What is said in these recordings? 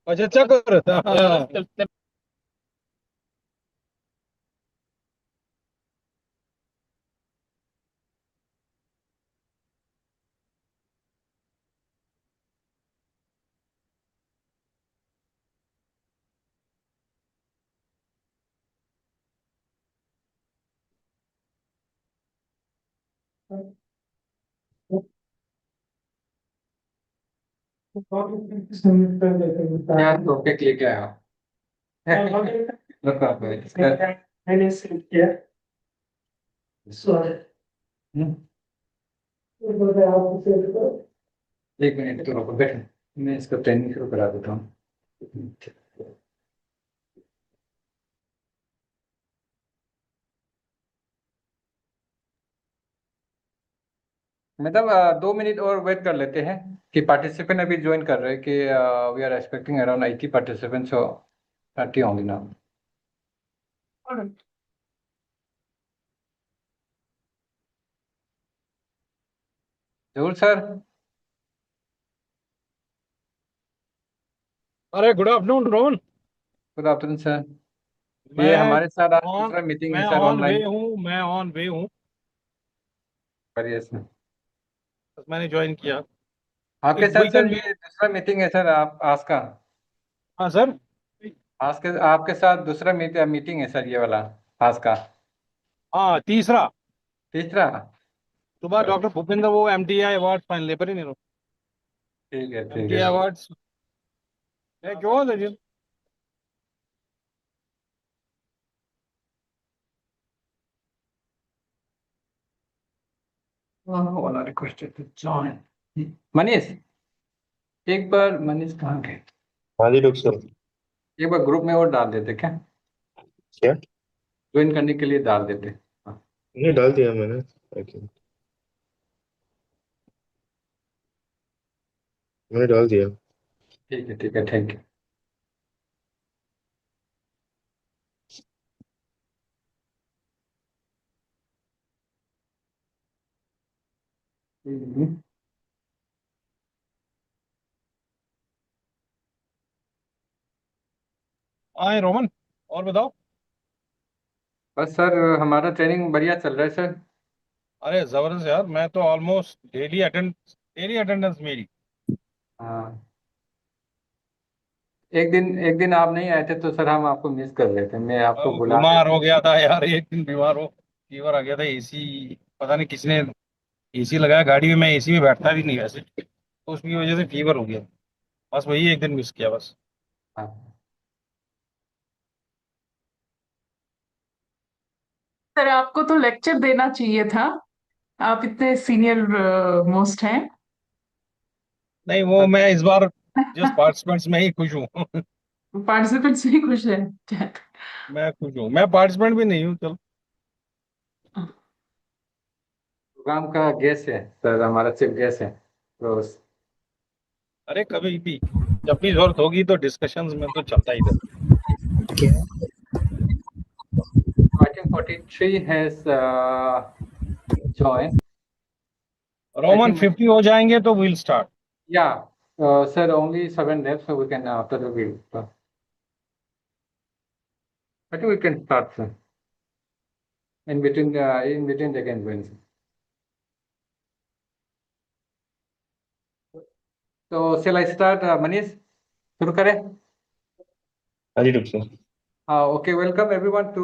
अच्छा अच्छा कर हाँ। क्या टॉपिक लेके आया हो? बताओ भाई, मैंने सेव किया। सॉरी। एक मिनट तो रुको बैठ, मैं इसका ट्रेनिंग शुरू करा देता हूँ। मतलब 2 मिनट और वेट कर लेते हैं कि पार्टिसिपेंट अभी ज्वाइन कर रहे हैं कि we are expecting around 80 participants, so 30 होंगे ना। जरूर सर। अरे good afternoon Rohan. Good afternoon sir. ये मैं हमारे साथ आज ऑन दूसरा मीटिंग है मैं सर, ऑन वे ऑनलाइन। हूँ, मैं ऑन वे हूँ। करिए सर। बस मैंने ज्वाइन किया। आपके वी साथ सर कैन। ये दूसरा मीटिंग है सर, आप आज का। हाँ सर। आज के आपके साथ दूसरा मीटिंग है सर, ये वाला आज का। हाँ तीसरा। तीसरा। सुबह डॉक्टर भूपेंद्र वो एमटीआई अवार्ड फाइनल ले पर ही नहीं। ठीक है ठीक है। एमटीआई अवार्ड्स है क्यों है जी? वाला रिक्वेस्टेड टू जॉइन। मनीष, एक बार मनीष कहाँ गए? हाँ जी डॉक्टर साहब। एक बार ग्रुप में और डाल देते क्या? क्या? ज्वाइन करने के लिए डाल देते। हाँ। नहीं, डाल दिया मैंने। Okay, मैंने डाल दिया। ठीक है थैंक यू। आए रोमन, और बताओ। बस सर, हमारा ट्रेनिंग बढ़िया चल रहा है सर। अरे जबरदस्त यार, मैं तो ऑलमोस्ट डेली अटेंडेंस मेरी। हाँ। एक दिन आप नहीं आए थे तो सर हम आपको मिस कर रहे थे, मैं आपको अब बुला रहे बीमार थे। हो गया था यार, एक दिन बीमार हो, फीवर आ गया था। एसी पता नहीं किसने एसी लगाया गाड़ी में, मैं एसी में बैठता भी नहीं वैसे, तो उसकी वजह से फीवर हो गया। बस वही एक दिन मिस किया बस। हाँ। सर आपको तो लेक्चर देना चाहिए था। आप इतने सीनियर मोस्ट हैं। नहीं वो मैं इस बार जस्ट पार्टिसिपेंट्स में ही खुश हूँ। पार्टिसिपेंट्स भी खुश हैं। मैं खुश हूँ, मैं पार्टिसिपेंट भी नहीं हूँ चल। प्रोग्राम का गेस्ट है सर, हमारा चीफ गेस्ट है रोज। अरे कभी भी जब भी जरूरत होगी तो डिस्कशंस में तो चलता ही रहता आई थिंक 43 हैज जॉइन। है। आई रोमन थिंक 50 हो जाएंगे तो विल स्टार्ट। या sir only 7 left so we can after the week. I think we can start sir. In between they can join. So shall I start, Manish? शुरू करें? हाँ जी doctor साहब। Okay, welcome everyone to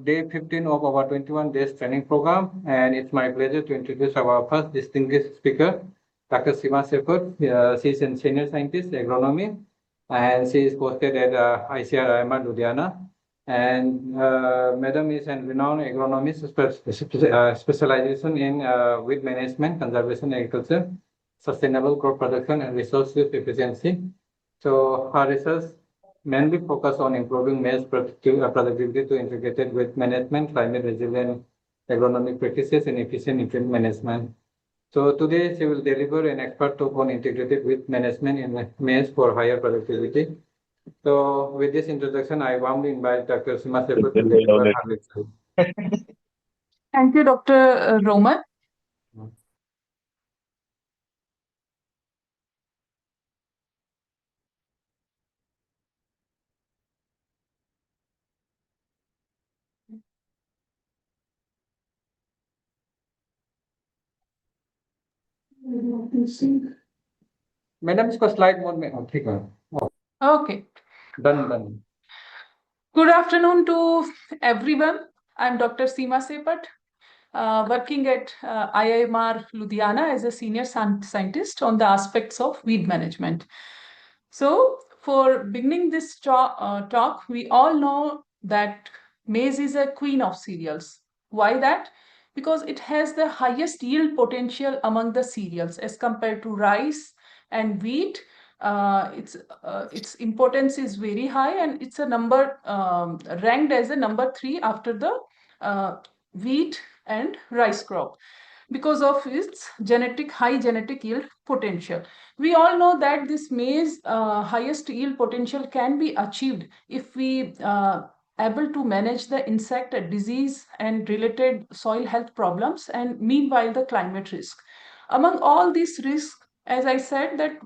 day 15 of our 21 days training program. And it's my pleasure to introduce our first distinguished speaker, Dr. Sima Sekhar. She is a senior scientist, agronomy, and she is posted at ICAR-Indian, Ludhiana. And Madam is a renowned agronomist, specialization in weed management, conservation agriculture, sustainable crop production, and resource use efficiency. So her research mainly focus on improving maize productivity to integrated with management, climate resilient agronomic practices, and efficient nutrient management. So today she will deliver an expert talk on integrated with management in maize for higher productivity. So with this introduction, I warmly invite Dr. Sima Sekhar to deliver her lecture. Thank you doctor Roman. Madam इसको slide mode में ठीक है Okay. Done Good afternoon to everyone. I'm Dr. Seema Sepat, working at IIMR Ludhiana as a senior scientist on the aspects of weed management. So, for beginning this talk, we all know that maize is a queen of cereals. Why that? Because it has the highest yield potential among the cereals as compared to rice and wheat. Its importance is very high, and it's a number ranked as a number 3 after the wheat and rice crop because of its high genetic yield potential. We all know that this maize highest yield potential can be achieved if we able to manage the insect disease and related soil health problems, and meanwhile the climate risk. Among all these risks, as I said, that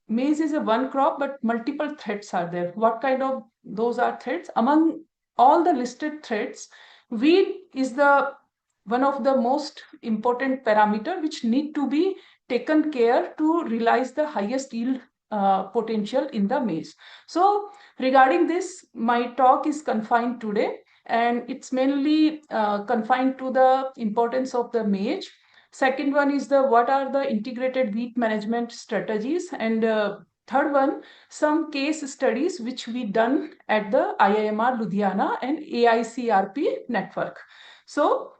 maize is a one crop, but multiple threats are there. What kind of those are threats? Among all the listed threats, wheat is the one of the most important parameter which need to be taken care to realize the highest yield potential in the maize. So regarding this, my talk is confined today, and it's mainly confined to the importance of the maize. Second one is the what are the integrated wheat management strategies, and third one, some case studies which we done at the IIMR Ludhiana and AICRP network. So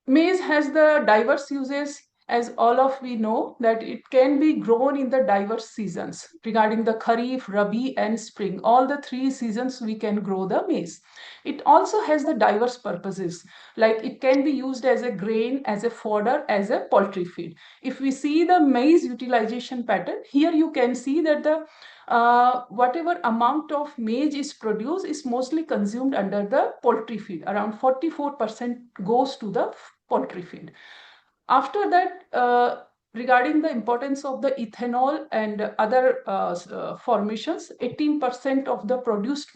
maize has the diverse uses, as all of we know that it can be grown in the diverse seasons regarding the Kharif, Rabi and Spring. All the 3 seasons we can grow the maize. It also has the diverse purposes, like it can be used as a grain, as a fodder, as a poultry feed. If we see the maize utilization pattern, here you can see that the whatever amount of maize is produced is mostly consumed under the poultry feed. Around 44% goes to the poultry feed. After that, regarding the importance of the ethanol and other formations, 18% of the produced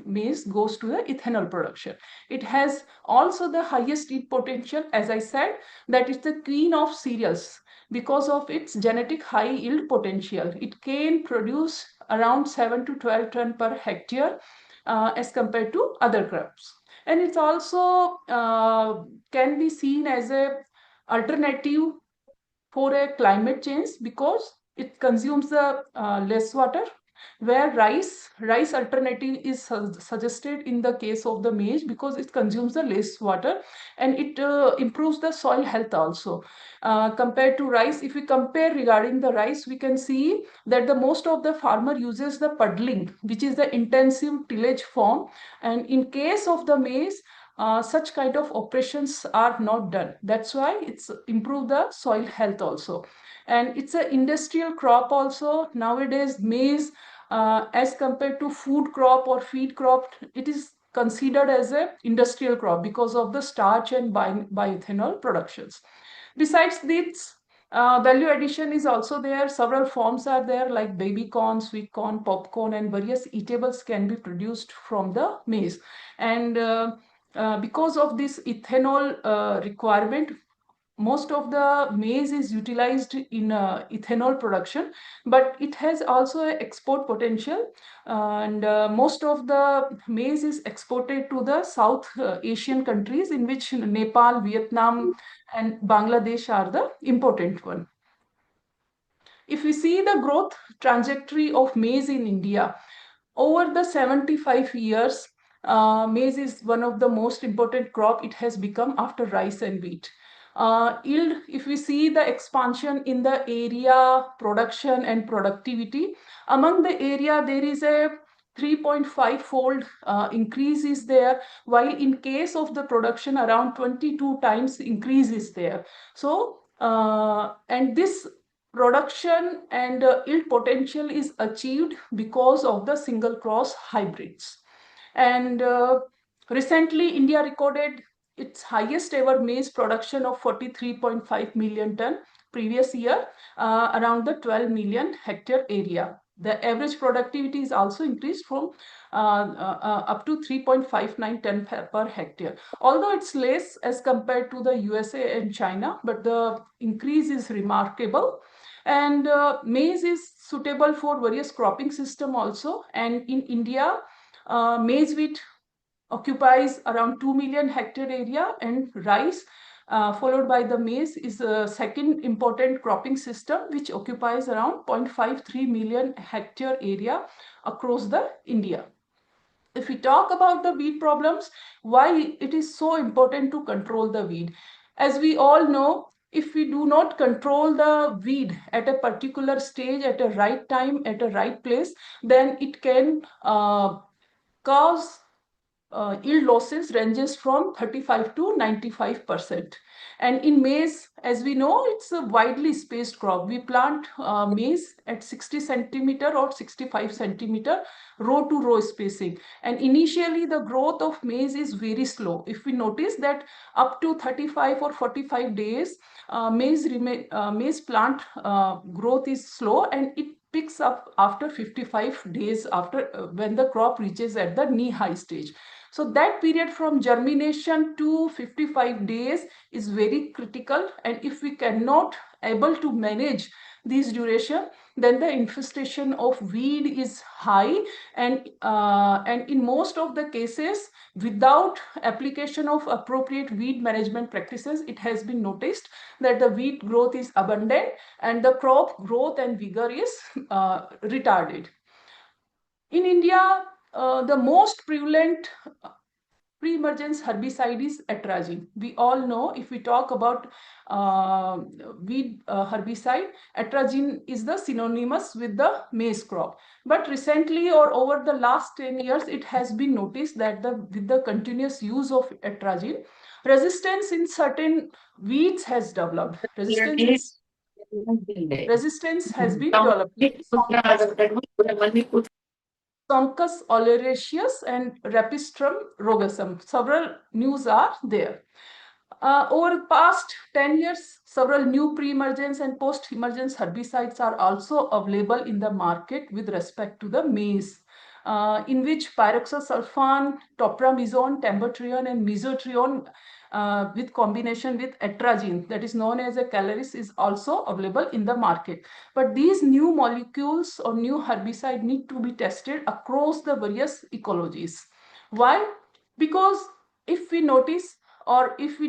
maize goes to the ethanol production. It has also the highest yield potential, as I said, that it's the queen of cereals because of its genetic high yield potential. It can produce around 7 to 12 ton per hectare as compared to other crops. And it's also can be seen as a alternative for a climate change because it consumes the less water, where rice alternative is suggested in the case of the maize because it consumes the less water, and it improves the soil health also compared to rice. If we compare regarding the rice, we can see that the most of the farmer uses the puddling, which is the intensive tillage form, and in case of the maize, such kind of operations are not done. That's why it's improve the soil health also. And it's an industrial crop also. Nowadays, maize, as compared to food crop or feed crop, it is considered as an industrial crop because of the starch and bioethanol productions. Besides this, value addition is also there. Several forms are there like baby corn, sweet corn, popcorn, and various eatables can be produced from the maize. And because of this ethanol requirement, most of the maize is utilized in ethanol production, but it has also an export potential, and most of the maize is exported to the South Asian countries, in which Nepal, Vietnam and Bangladesh are the important one. If we see the growth trajectory of maize in India, over the 75 years, maize is one of the most important crop it has become after rice and wheat. Yield, if we see the expansion in the area, production and productivity, among the area there is a 3.5 fold increase is there, while in case of the production around 22 times increase is there. So, and this production and yield potential is achieved because of the single cross hybrids. And recently, India recorded its highest ever maize production of 43.5 million ton previous year, around the 12 million hectare area. The average productivity is also increased from up to 3.59 ton per hectare. Although it's less as compared to the USA and China, but the increase is remarkable. And maize is suitable for various cropping system also. And in India, maize wheat occupies around 2 million hectare area, and rice followed by the maize is a second important cropping system which occupies around 0.53 million hectare area across the India. If we talk about the weed problems, why it is so important to control the weed? As we all know, if we do not control the weed at a particular stage, at a right time, at a right place, then it can cause yield losses ranges from 35 to 95%. And in maize, as we know, it's a widely spaced crop. We plant maize at 60 centimeter or 65 centimeter row to row spacing. And initially the growth of maize is very slow. If we notice that up to 35 or 45 days, maize plant growth is slow, and it picks up after 55 days after when the crop reaches at the knee-high stage. So that period from germination to 55 days is very critical, and if we cannot able to manage this duration, then the infestation of weed is high, and in most of the cases, without application of appropriate weed management practices, it has been noticed that the weed growth is abundant and the crop growth and vigor is retarded. In India, the most prevalent pre-emergence herbicide is atrazine. We all know, if we talk about weed herbicide, atrazine is the synonymous with the maize crop. But recently, or over the last 10 years, it has been noticed that with the continuous use of atrazine, resistance in certain weeds has developed. Resistance has been developed. Sonchus oleracea and Rapistrum rogosum. Several news are there. Over the past 10 years, several new pre-emergence and post-emergence herbicides are also available in the market with respect to the maize, in which pyroxasulfan, topramezone, tambotrione, and mesotrione with combination with atrazine, that is known as a caloris, is also available in the market. But these new molecules or new herbicide need to be tested across the various ecologies. Why? Because if we notice, or if we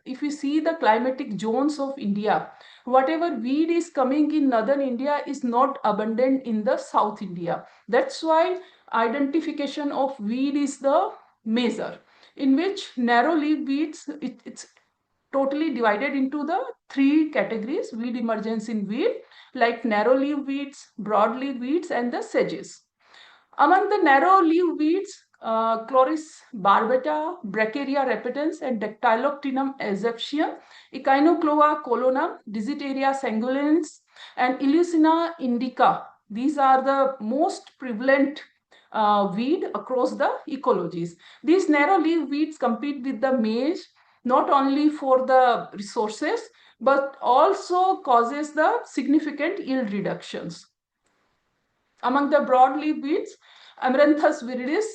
if we see the climatic zones of India, whatever weed is coming in northern India is not abundant in the South India. That's why identification of weed is the measure, in which narrow leaf weeds, it's totally divided into the three categories: weed emergence in weed, like narrow leaf weeds, broad leaf weeds, and the sedges. Among the narrow leaf weeds, Chloris barbata, Bracharia repetans, and Dactyloctinum azeptium, Echinoclova colonum, Digitaria sanguinens, and Eleusina indica. These are the most prevalent weed across the ecologies. These narrow leaf weeds compete with the maize not only for the resources, but also causes the significant yield reductions. Among the broadleaf weeds, Amaranthus viridis,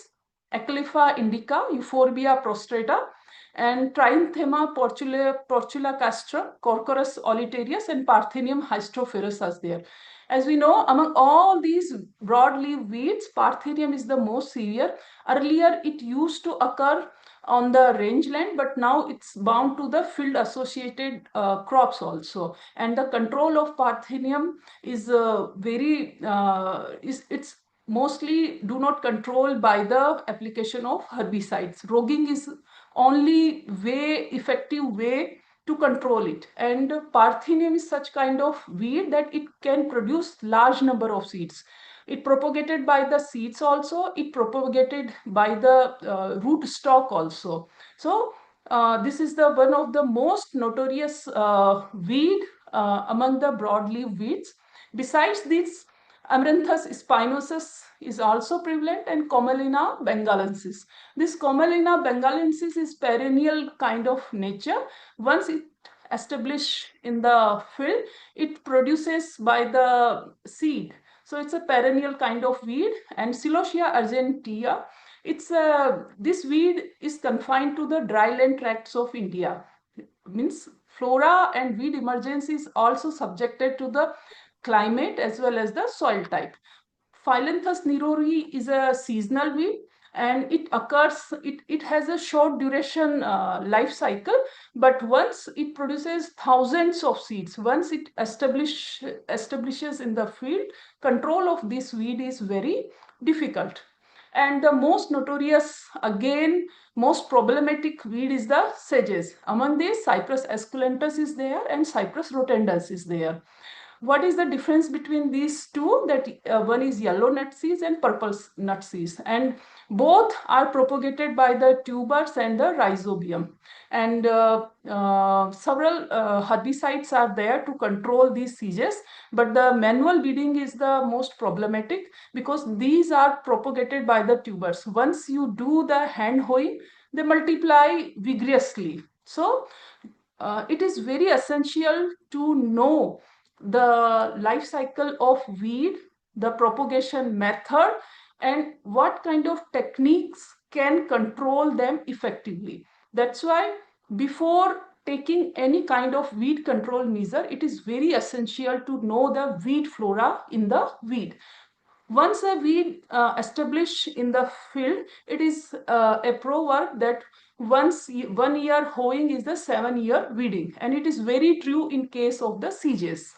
Eclipha indica, Euphorbia prostrata, and Trianthema portula castrum, Corchorus olitarius, and Parthenium hysterophorus are there. As we know, among all these broadleaf weeds, Parthenium is the most severe. Earlier, it used to occur on the rangeland, but now it's bound to the field associated crops also. And the control of Parthenium is it's mostly do not control by the application of herbicides. Roguing is only effective way to control it. And Parthenium is such kind of weed that it can produce large number of seeds. It propagated by the seeds also, it propagated by the root stock also. So this is the one of the most notorious weed among the broadleaf weeds. Besides this, Amaranthus spinosus is also prevalent, and Commelina bengalensis. This Commelina bengalensis is perennial kind of nature. Once it established in the field, it produces by the seed. So it's a perennial kind of weed. And Celosia argentea, this weed is confined to the dryland tracts of India. Means flora and weed emergence is also subjected to the climate as well as the soil type. Phyllanthus nerori is a seasonal weed, and it has a short duration life cycle, but once it produces thousands of seeds, once it establishes in the field, control of this weed is very difficult. And the most notorious, again, most problematic weed is the sedges. Among these, Cyprus esculentus is there and Cyprus rotundus is there. What is the difference between these two? That one is yellow nutseeds and purple nutseeds, and both are propagated by the tubers and the rhizobium. And several herbicides are there to control these sedges, but the manual weeding is the most problematic because these are propagated by the tubers. Once you do the hand hoeing, they multiply vigorously. So it is very essential to know the life cycle of weed, the propagation method, and what kind of techniques can control them effectively. That's why before taking any kind of weed control measure, it is very essential to know the weed flora in the weed. Once a weed established in the field, it is a proverb that 1 year hoeing is the 7-year weeding, and it is very true in case of the sedges.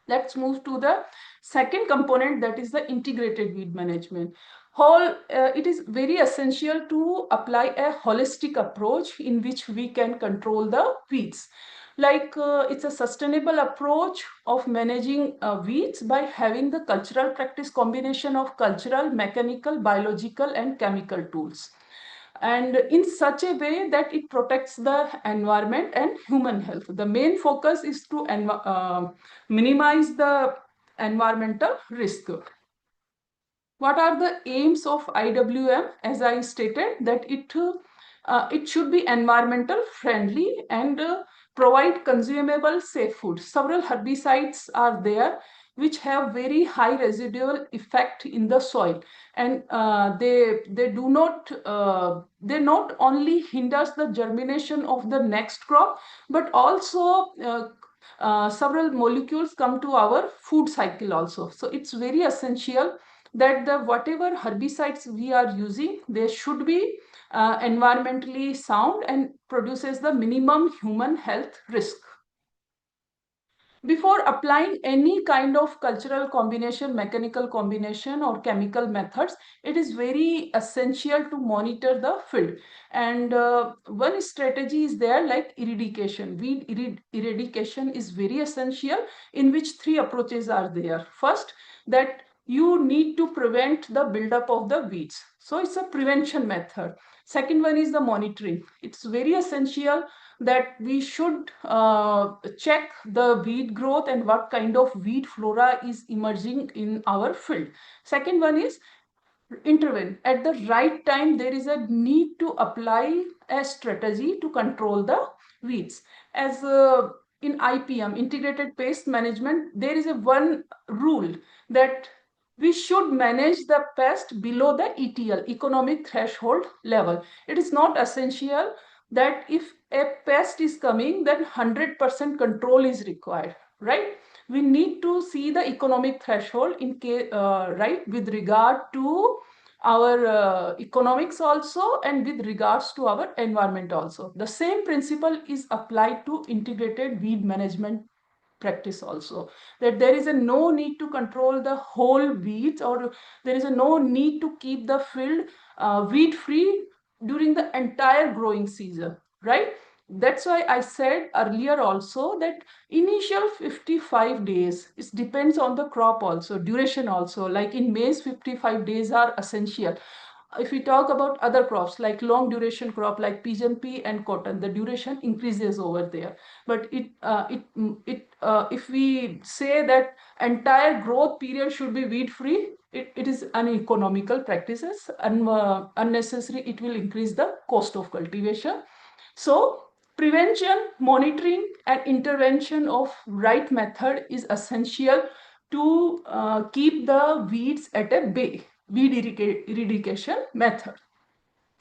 Let's move to the second component, that is the integrated weed management. It is very essential to apply a holistic approach in which we can control the weeds. It's a sustainable approach of managing weeds by having the cultural practice combination of cultural, mechanical, biological, and chemical tools, and in such a way that it protects the environment and human health. The main focus is to minimize the environmental risk. What are the aims of IWM? As I stated, that it should be environmental friendly and provide consumable safe food. Several herbicides are there which have very high residual effect in the soil, and they not only hinders the germination of the next crop, but also several molecules come to our food cycle also. So it's very essential that the whatever herbicides we are using, they should be environmentally sound and produces the minimum human health risk. Before applying any kind of cultural combination, mechanical combination, or chemical methods, it is very essential to monitor the field. And one strategy is there, like eradication. Weed eradication is very essential, in which 3 approaches are there. First, that you need to prevent the buildup of the weeds. So it's a prevention method. Second one is the monitoring. It's very essential that we should check the weed growth and what kind of weed flora is emerging in our field. Second one is intervene at the right time. There is a need to apply a strategy to control the weeds. As in IPM, integrated pest management, there is a one rule that we should manage the pest below the ETL, economic threshold level. It is not essential that if a pest is coming, then 100% control is required, right? We need to see the economic threshold in case, right, with regard to our economics also, and with regards to our environment also. The same principle is applied to integrated weed management practice also, that there is a no need to control the whole weeds, or there is a no need to keep the field weed free during the entire growing season, right? That's why I said earlier also that initial 55 days, it depends on the crop also, duration also. Like in maize, 55 days are essential. If we talk about other crops like long duration crop like pigeon pea and cotton, the duration increases over there. But if we say that entire growth period should be weed free, it is uneconomical practices, and unnecessary. It will increase the cost of cultivation. So prevention, monitoring, and intervention of right method is essential to keep the weeds at a bay, weed eradication method.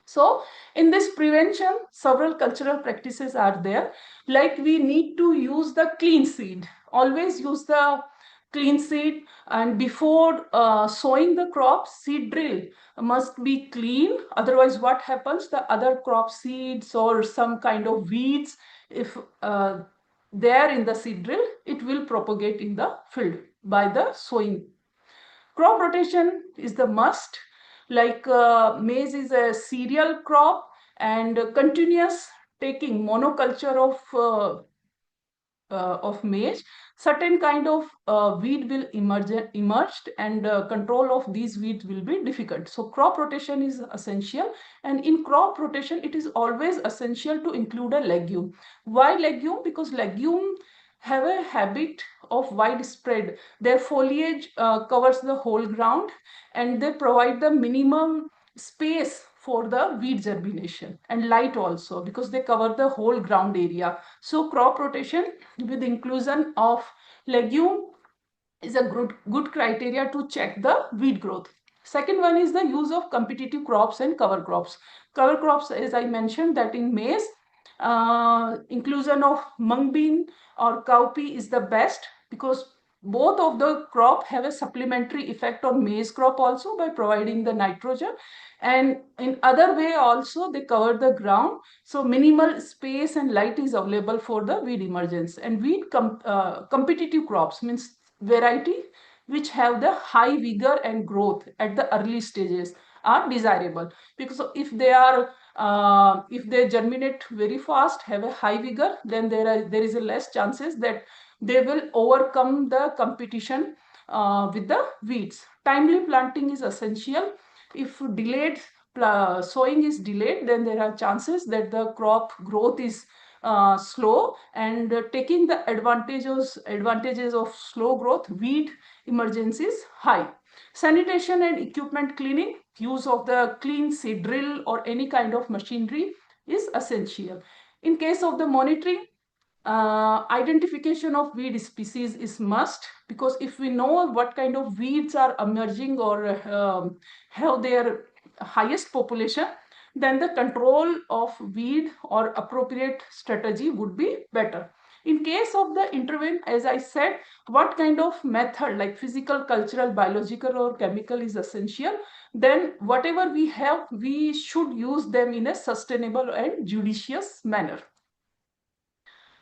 So in this prevention, several cultural practices are there. Like we need to use the clean seed. Always use the clean seed, and before sowing the crop, seed drill must be clean. Otherwise, what happens? The other crop seeds or some kind of weeds, if they are in the seed drill, it will propagate in the field by the sowing. Crop rotation is the must. Like maize is a cereal crop, and continuous taking monoculture of maize, certain kind of weed will emerged, and control of these weeds will be difficult. So crop rotation is essential, and in crop rotation it is always essential to include a legume. Why legume? Because legume have a habit of widespread. Their foliage covers the whole ground, and they provide the minimum space for the weed germination, and light also, because they cover the whole ground area. So crop rotation with inclusion of legume is a good criteria to check the weed growth. Second one is the use of competitive crops and cover crops. Cover crops, as I mentioned, that in maize, inclusion of mung bean or cowpea is the best, because both of the crop have a supplementary effect on maize crop also by providing the nitrogen, and in other way also they cover the ground, so minimal space and light is available for the weed emergence. And competitive crops means variety which have the high vigor and growth at the early stages are desirable, because if they germinate very fast, have a high vigor, then there is a less chances that they will overcome the competition with the weeds. Timely planting is essential. If delayed sowing is delayed, then there are chances that the crop growth is slow, and taking the advantages of slow growth, weed emergence is high. Sanitation and equipment cleaning, use of the clean seed drill or any kind of machinery is essential. In case of the monitoring, identification of weed species is must, because if we know what kind of weeds are emerging or have their highest population, then the control of weed or appropriate strategy would be better. In case of the intervene, as I said, what kind of method like physical, cultural, biological or chemical is essential, then whatever we have, we should use them in a sustainable and judicious manner.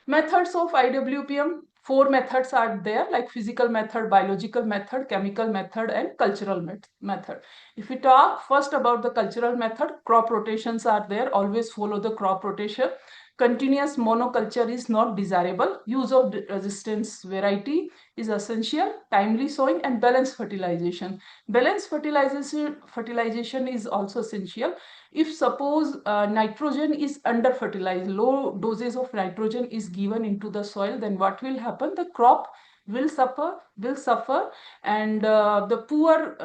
Methods of IWPM, 4 methods are there, like physical method, biological method, chemical method, and cultural method. If we talk first about the cultural method, crop rotations are there. Always follow the crop rotation. Continuous monoculture is not desirable. Use of resistance variety is essential. Timely sowing and balanced fertilization. Balanced fertilization is also essential. If suppose nitrogen is under fertilized, low doses of nitrogen is given into the soil, then what will happen? The crop will suffer, and the poor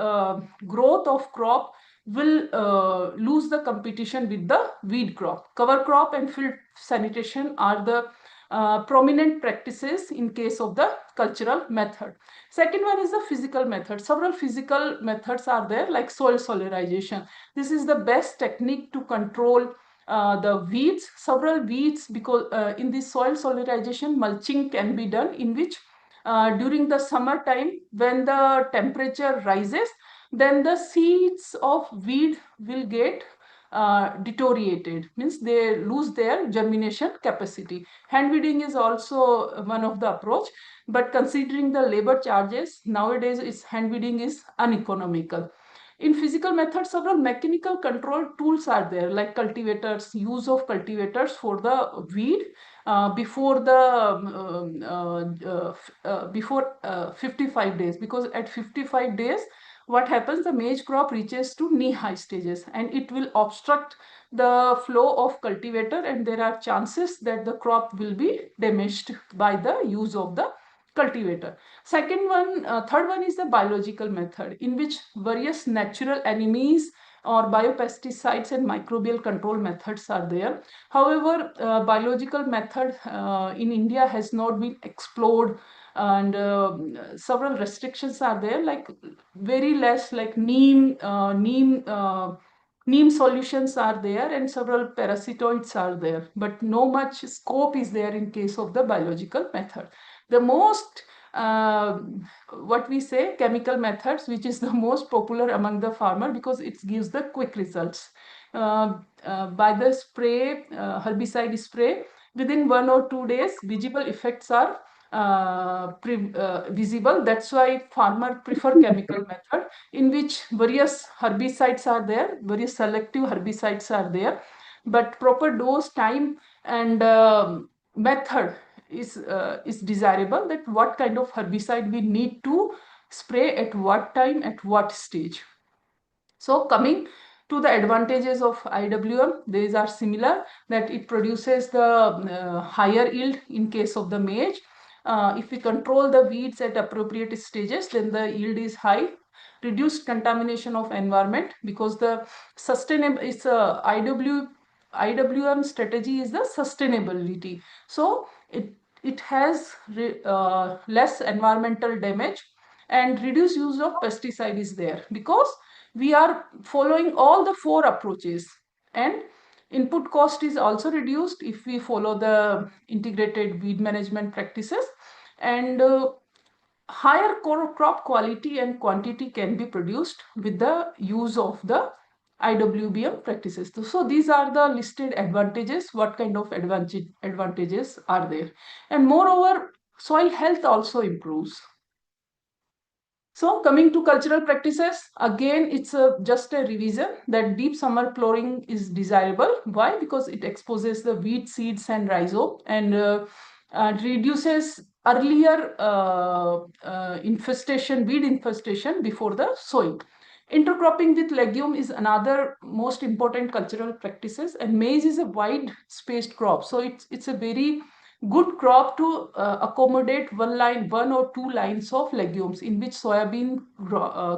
growth of crop will lose the competition with the weed crop. Cover crop and field sanitation are the prominent practices in case of the cultural method. Second one is the physical method. Several physical methods are there, like soil solarization. This is the best technique to control the weeds, several weeds, because in this soil solarization, mulching can be done, in which during the summer time, when the temperature rises, then the seeds of weed will get deteriorated, means they lose their germination capacity. Hand weeding is also one of the approach, but considering the labor charges nowadays, hand weeding is uneconomical. In physical methods, several mechanical control tools are there, like cultivators, use of cultivators for the weed before 55 days, because at 55 days what happens, the maize crop reaches to knee-high stages, and it will obstruct the flow of cultivator, and there are chances that the crop will be damaged by the use of the cultivator. Third one is the biological method, in which various natural enemies or biopesticides and microbial control methods are there. However, biological method in India has not been explored, and several restrictions are there, like very less, like neem solutions are there, and several parasitoids are there, but no much scope is there in case of the biological method. The most what we say chemical methods, which is the most popular among the farmer because it gives the quick results. By the spray, herbicide spray, within 1 or 2 days visible effects are visible. That's why farmer prefer chemical method, in which various herbicides are there, various selective herbicides are there, but proper dose, time, and method is desirable, that what kind of herbicide we need to spray at what time, at what stage. So coming to the advantages of IWM, these are similar, that it produces the higher yield in case of the maize. If we control the weeds at appropriate stages, then the yield is high. Reduced contamination of environment, because the sustainable is IWM strategy is the sustainability. So it has less environmental damage, and reduced use of pesticide is there, because we are following all the 4 approaches, and input cost is also reduced if we follow the integrated weed management practices, and higher crop quality and quantity can be produced with the use of the IWBM practices. So these are the listed advantages, what kind of advantages are there. And moreover, soil health also improves. So coming to cultural practices, again, it's just a revision that deep summer plowing is desirable. Why? Because it exposes the wheat seeds and rhizome, and reduces earlier weed infestation before the sowing. Intercropping with legume is another most important cultural practices, and maize is a wide spaced crop. So it's a very good crop to accommodate 1 or 2 lines of legumes, in which soybean,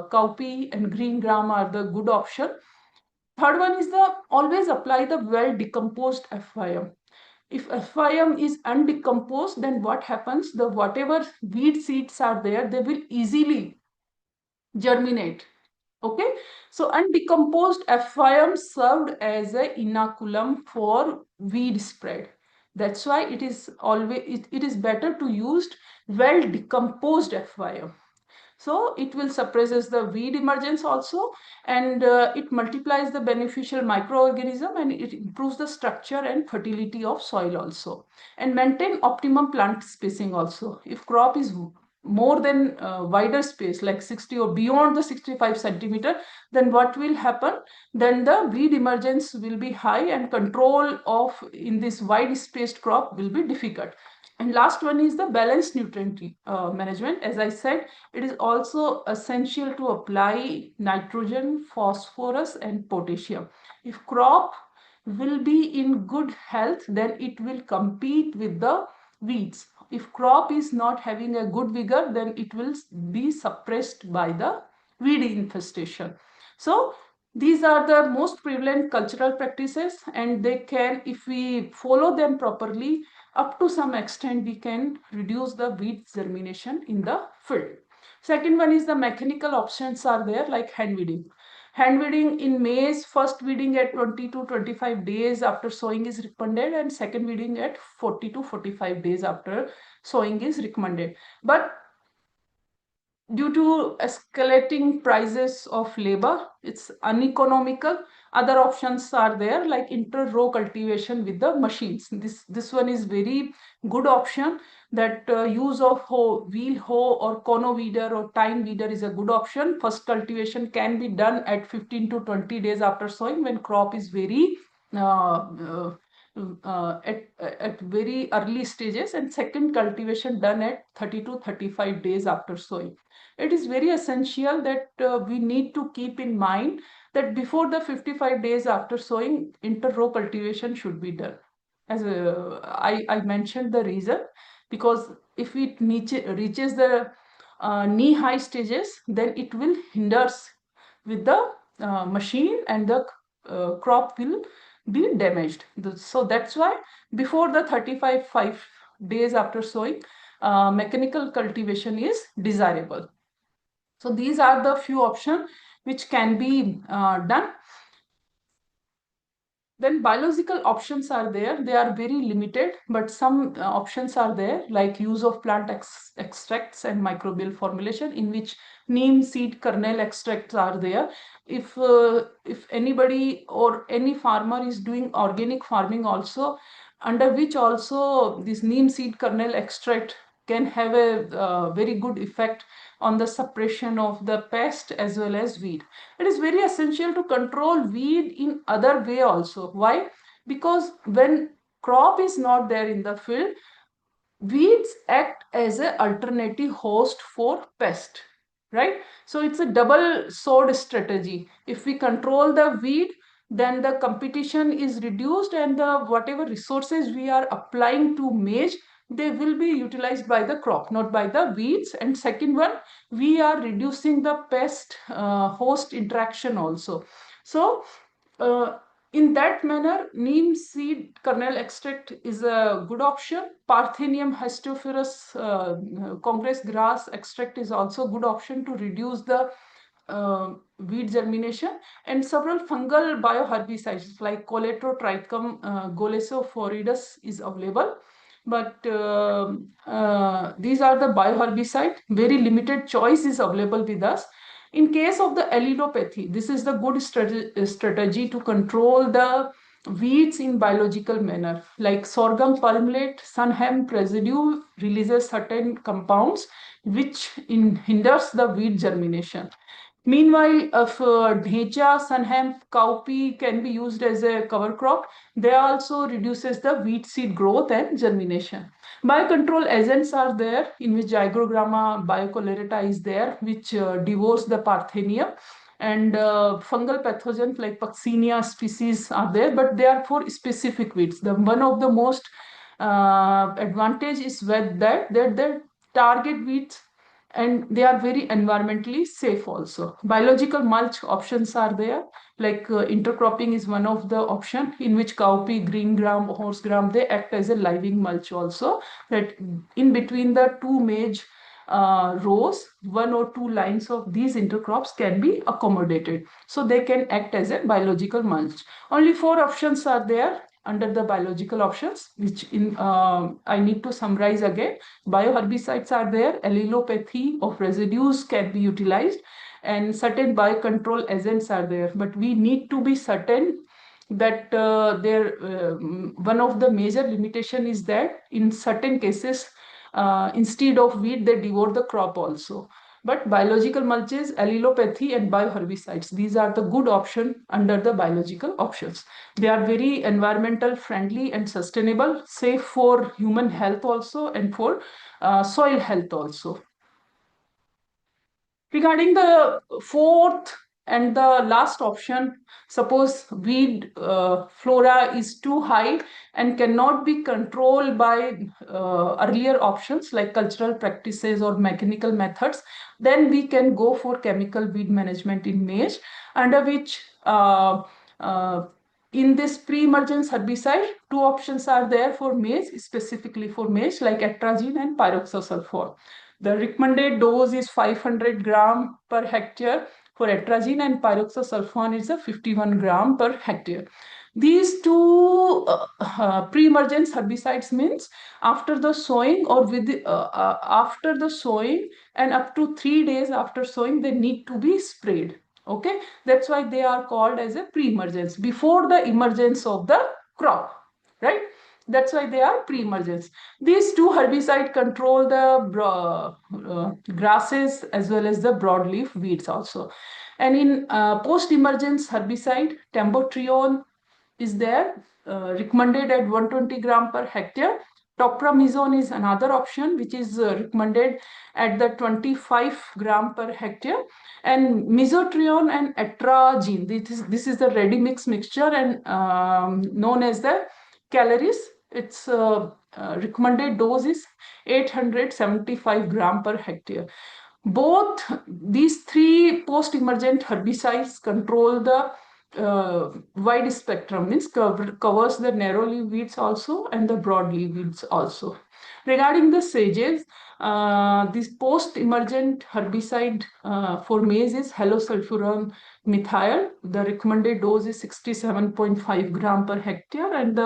cowpea, and green gram are the good option. Third one is the always apply the well decomposed FYM. If FYM is undecomposed, then what happens? The whatever weed seeds are there, they will easily germinate. Okay, so undecomposed FYM served as a inoculum for weed spread. That's why it is always it is better to use well decomposed FYM. So it will suppresses the weed emergence also, and it multiplies the beneficial microorganism, and it improves the structure and fertility of soil also, and maintain optimum plant spacing also. If crop is more than wider space, like 60 or beyond the 65 centimeter, then what will happen? Then the weed emergence will be high, and control of in this wide spaced crop will be difficult. And last one is the balanced nutrient management. As I said, it is also essential to apply nitrogen, phosphorus, and potassium. If crop will be in good health, then it will compete with the weeds. If crop is not having a good vigor, then it will be suppressed by the weed infestation. So these are the most prevalent cultural practices, and they can, if we follow them properly, up to some extent we can reduce the weed germination in the field. Second one is the mechanical options are there, like hand weeding. Hand weeding in maize, first weeding at 20 to 25 days after sowing is recommended, and second weeding at 40 to 45 days after sowing is recommended. But due to escalating prices of labor, it's uneconomical. Other options are there, like inter-row cultivation with the machines. This one is very good option, that use of wheel hoe or cono weeder or tine weeder is a good option. First cultivation can be done at 15 to 20 days after sowing, when crop is very at very early stages, and second cultivation done at 30 to 35 days after sowing. It is very essential that we need to keep in mind that before the 55 days after sowing, inter-row cultivation should be done. As I mentioned the reason, because if it reaches the knee-high stages, then it will hinders with the machine and the crop will be damaged. So that's why before the 35 days after sowing, mechanical cultivation is desirable. So these are the few options which can be done. Then biological options are there. They are very limited, but some options are there, like use of plant extracts and microbial formulation, in which neem seed kernel extracts are there. If anybody or any farmer is doing organic farming also, under which also this neem seed kernel extract can have a very good effect on the suppression of the pest as well as weed. It is very essential to control weed in other way also. Why? Because when crop is not there in the field, weeds act as an alternative host for pest, right? So it's a double sword strategy. If we control the weed, then the competition is reduced, and the whatever resources we are applying to maize, they will be utilized by the crop, not by the weeds. And second one, we are reducing the pest host interaction also. So in that manner, neem seed kernel extract is a good option. Parthenium hysteophorus congress grass extract is also a good option to reduce the weed germination. And several fungal bioherbicides like Coletrotrichum golesophoridus is available. But these are the bioherbicide. Very limited choice is available with us. In case of the allelopathy, this is the good strategy to control the weeds in biological manner. Like sorghum palmate, sunhemp residue releases certain compounds which hinders the weed germination. Meanwhile, if dhecha, sunhemp, cowpea can be used as a cover crop, they also reduces the wheat seed growth and germination. Biocontrol agents are there, in which Zygrogramma biocolerata is there, which devours the Parthenium. And fungal pathogens like Puccinia species are there, but they are for specific weeds. The one of the most advantage is with that they target weeds, and they are very environmentally safe also. Biological mulch options are there, like intercropping is one of the option, in which cowpea, green gram, horse gram, they act as a living mulch also, that in between the two maize rows, one or two lines of these intercrops can be accommodated, so they can act as a biological mulch. Only 4 options are there under the biological options, which I need to summarize again. Bioherbicides are there, allelopathy of residues can be utilized, and certain biocontrol agents are there. But we need to be certain that one of the major limitation is that in certain cases, instead of weed, they devour the crop also. But biological mulches, allelopathy, and bioherbicides, these are the good option under the biological options. They are very environmental friendly and sustainable, safe for human health also, and for soil health also. Regarding the fourth and the last option, suppose weed flora is too high and cannot be controlled by earlier options like cultural practices or mechanical methods, then we can go for chemical weed management in maize, under which in this pre-emergence herbicide, 2 options are there for maize, specifically for maize, like atrazine and pyroxasulfone. The recommended dose is 500 gram per hectare for atrazine, and pyroxasulfone is a 51 gram per hectare. These two pre-emergence herbicides means after the sowing or after the sowing and up to 3 days after sowing, they need to be sprayed. Okay, that's why they are called as a pre-emergence, before the emergence of the crop, right? That's why they are pre-emergence. These two herbicides control the grasses as well as the broadleaf weeds also. And in post-emergence herbicide, Tembotrione is there, recommended at 120 gram per hectare. Topramizone is another option, which is recommended at the 25 gram per hectare. And mesotrione and atrazine, this is the ready mix mixture, and known as the calories. Its recommended dose is 875 gram per hectare. Both these three post-emergent herbicides control the wide spectrum, means covers the narrow leaf weeds also and the broad leaf weeds also. Regarding the sages, this post-emergent herbicide for maize is halosulfuron methyl. The recommended dose is 67.5 gram per hectare, and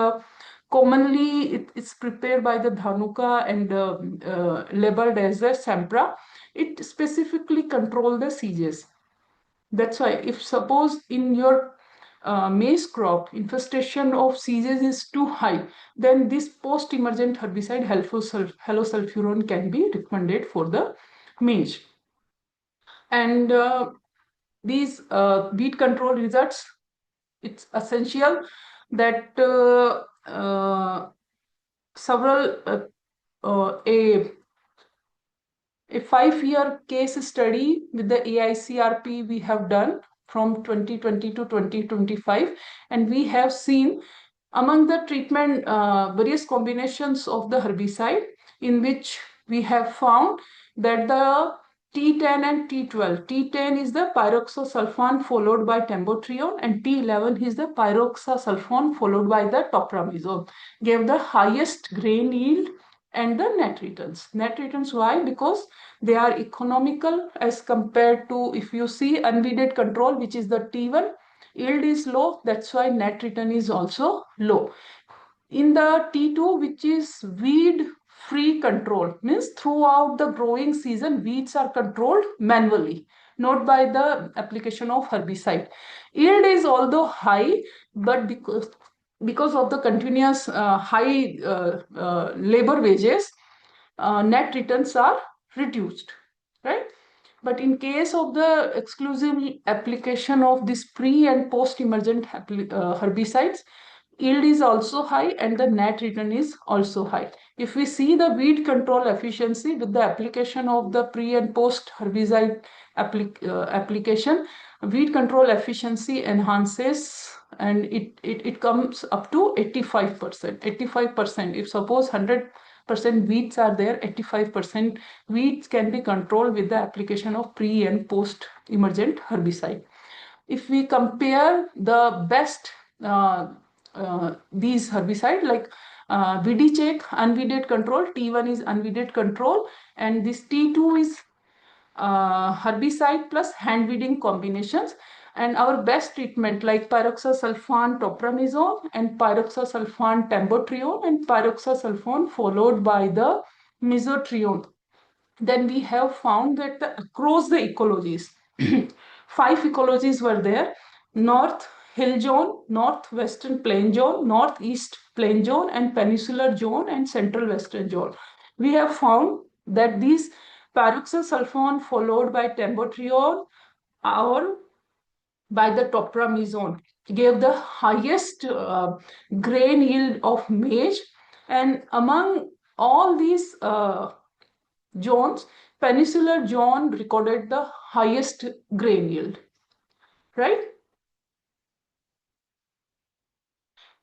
commonly it's prepared by the Dhanuka and labeled as a Sempra. It specifically control the sieges. That's why if suppose in your maize crop infestation of sieges is too high, then this post-emergent herbicide halosulfuron can be recommended for the maize. And these weed control results, it's essential that a 5-year case study with the AICRP we have done from 2020 to 2025, and we have seen among the treatment various combinations of the herbicide, in which we have found that the T10 and T12. T10 is the pyroxasulfone followed by tembotrione, and T11 is the pyroxasulfone followed by the topramizole, gave the highest grain yield and the net returns. Net returns, why? Because they are economical as compared to, if you see unweeded control, which is the T1, yield is low, that's why net return is also low. In the T2, which is weed free control, means throughout the growing season weeds are controlled manually, not by the application of herbicide. Yield is although high, but because of the continuous high labor wages, net returns are reduced, right? But in case of the exclusive application of this pre and post emergent herbicides, yield is also high and the net return is also high. If we see the weed control efficiency with the application of the pre and post herbicide application, weed control efficiency enhances, and it comes up to 85%. 85%. If suppose 100% weeds are there, 85% weeds can be controlled with the application of pre and post emergent herbicide. If we compare the best these herbicide, like VD check unweeded control, T1 is unweeded control, and this T2 is herbicide plus hand weeding combinations. And our best treatment like pyroxasulfone topramizole and pyroxasulfone tembotrione and pyroxasulfone followed by the mesotrione. Then we have found that across the ecologies, 5 ecologies were there: North Hill Zone, Northwestern Plain Zone, Northeast Plain Zone, and Peninsular Zone, and Central Western Zone. We have found that these pyroxasulfone followed by tembotrione or by the topramizole gave the highest grain yield of maize. And among all these zones, Peninsular Zone recorded the highest grain yield, right?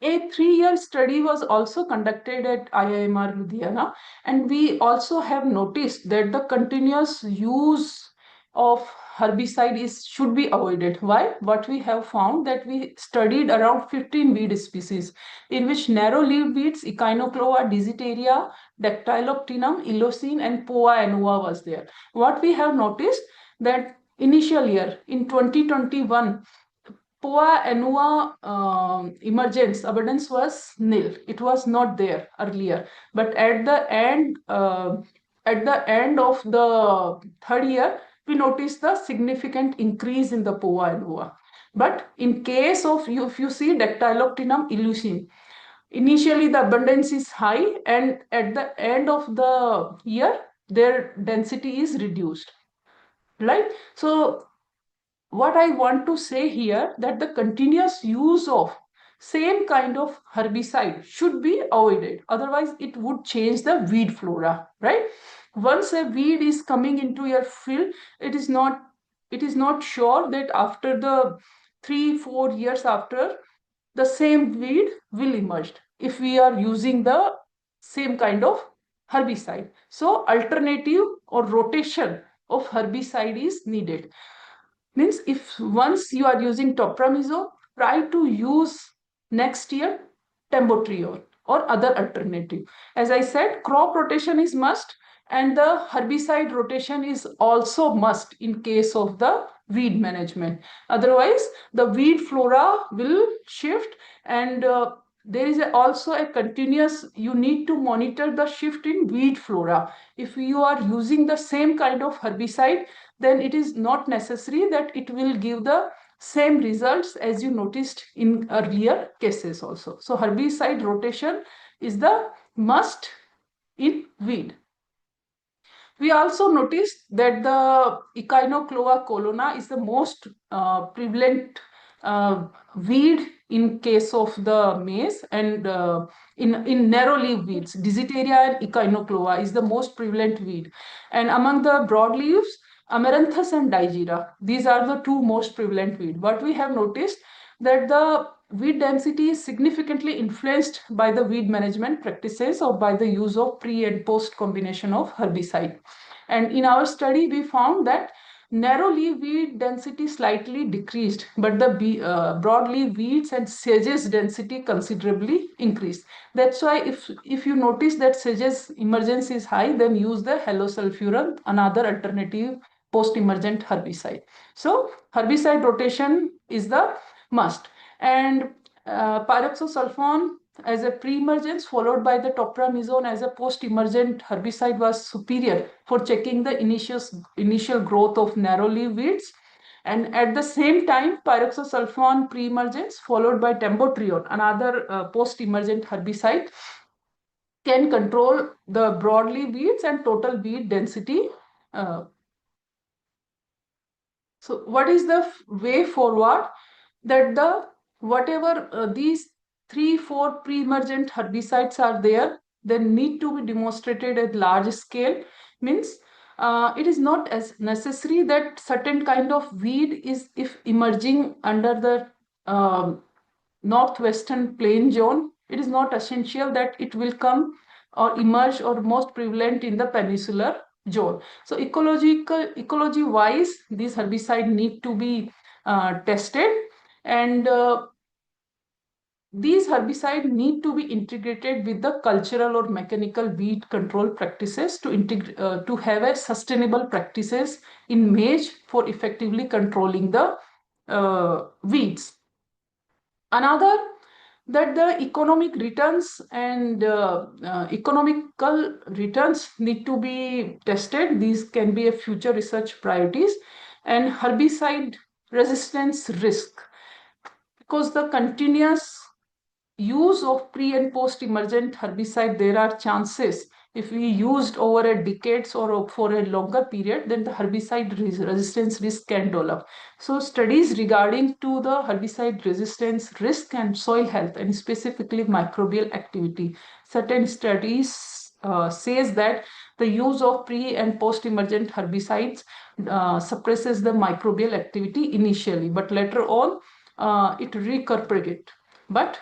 A 3-year study was also conducted at IIMR Ludhiana, and we also have noticed that the continuous use of herbicide should be avoided. Why? What we have found that we studied around 15 weed species, in which narrow leaf weeds, Echinoclova, Digitaria, Dactyloctinum, Illocene, and Poa annua was there. What we have noticed that initial year in 2021, Poa annua emergence abundance was nil. It was not there earlier, but at the end of the 3rd year, we noticed the significant increase in the Poa annua. But in case of if you see Dactyloctinum Illocene, initially the abundance is high, and at the end of the year, their density is reduced, right? So what I want to say here, that the continuous use of same kind of herbicide should be avoided. Otherwise, it would change the weed flora, right? Once a weed is coming into your field, it is not sure that after the 3-4 years after, the same weed will emerge if we are using the same kind of herbicide. So alternative or rotation of herbicide is needed. Means if once you are using topramizole, try to use next year tembotrione or other alternative. As I said, crop rotation is must, and the herbicide rotation is also must in case of the weed management. Otherwise, the weed flora will shift, and there is also a continuous, you need to monitor the shift in weed flora. If you are using the same kind of herbicide, then it is not necessary that it will give the same results as you noticed in earlier cases also. So herbicide rotation is the must in weed. We also noticed that the Echinoclova colonna is the most prevalent weed in case of the maize, and in narrow leaf weeds, Digitaria and Echinoclova is the most prevalent weed. And among the broadleaves, Amaranthus and Digira, these are the two most prevalent weed. What we have noticed that the weed density is significantly influenced by the weed management practices or by the use of pre and post combination of herbicide. And in our study, we found that narrow leaf weed density slightly decreased, but the broadleaf weeds and sages density considerably increased. That's why if you notice that sages emergence is high, then use the halosulfuron, another alternative post-emergent herbicide. So herbicide rotation is the must. And pyroxosulfone as a pre-emergence followed by the topramizole as a post-emergent herbicide was superior for checking the initial growth of narrow leaf weeds. And at the same time, pyroxosulfone pre-emergence followed by tembotrione, another post-emergent herbicide, can control the broadleaf weeds and total weed density. So what is the way forward? That the whatever these 3-4 pre-emergent herbicides are there, they need to be demonstrated at large scale. Means it is not as necessary that certain kind of weed is if emerging under the northwestern plain zone, it is not essential that it will come or emerge or most prevalent in the peninsular zone. So ecology wise, these herbicides need to be tested, and these herbicides need to be integrated with the cultural or mechanical weed control practices to have a sustainable practices in maize for effectively controlling the weeds. Another, that the economic returns and economical returns need to be tested. These can be a future research priorities. And herbicide resistance risk, because the continuous use of pre and post emergent herbicide, there are chances if we used over a decades or for a longer period, then the herbicide resistance risk can develop. So studies regarding to the herbicide resistance risk and soil health and specifically microbial activity, certain studies says that the use of pre and post emergent herbicides suppresses the microbial activity initially, but later on it recuperates. But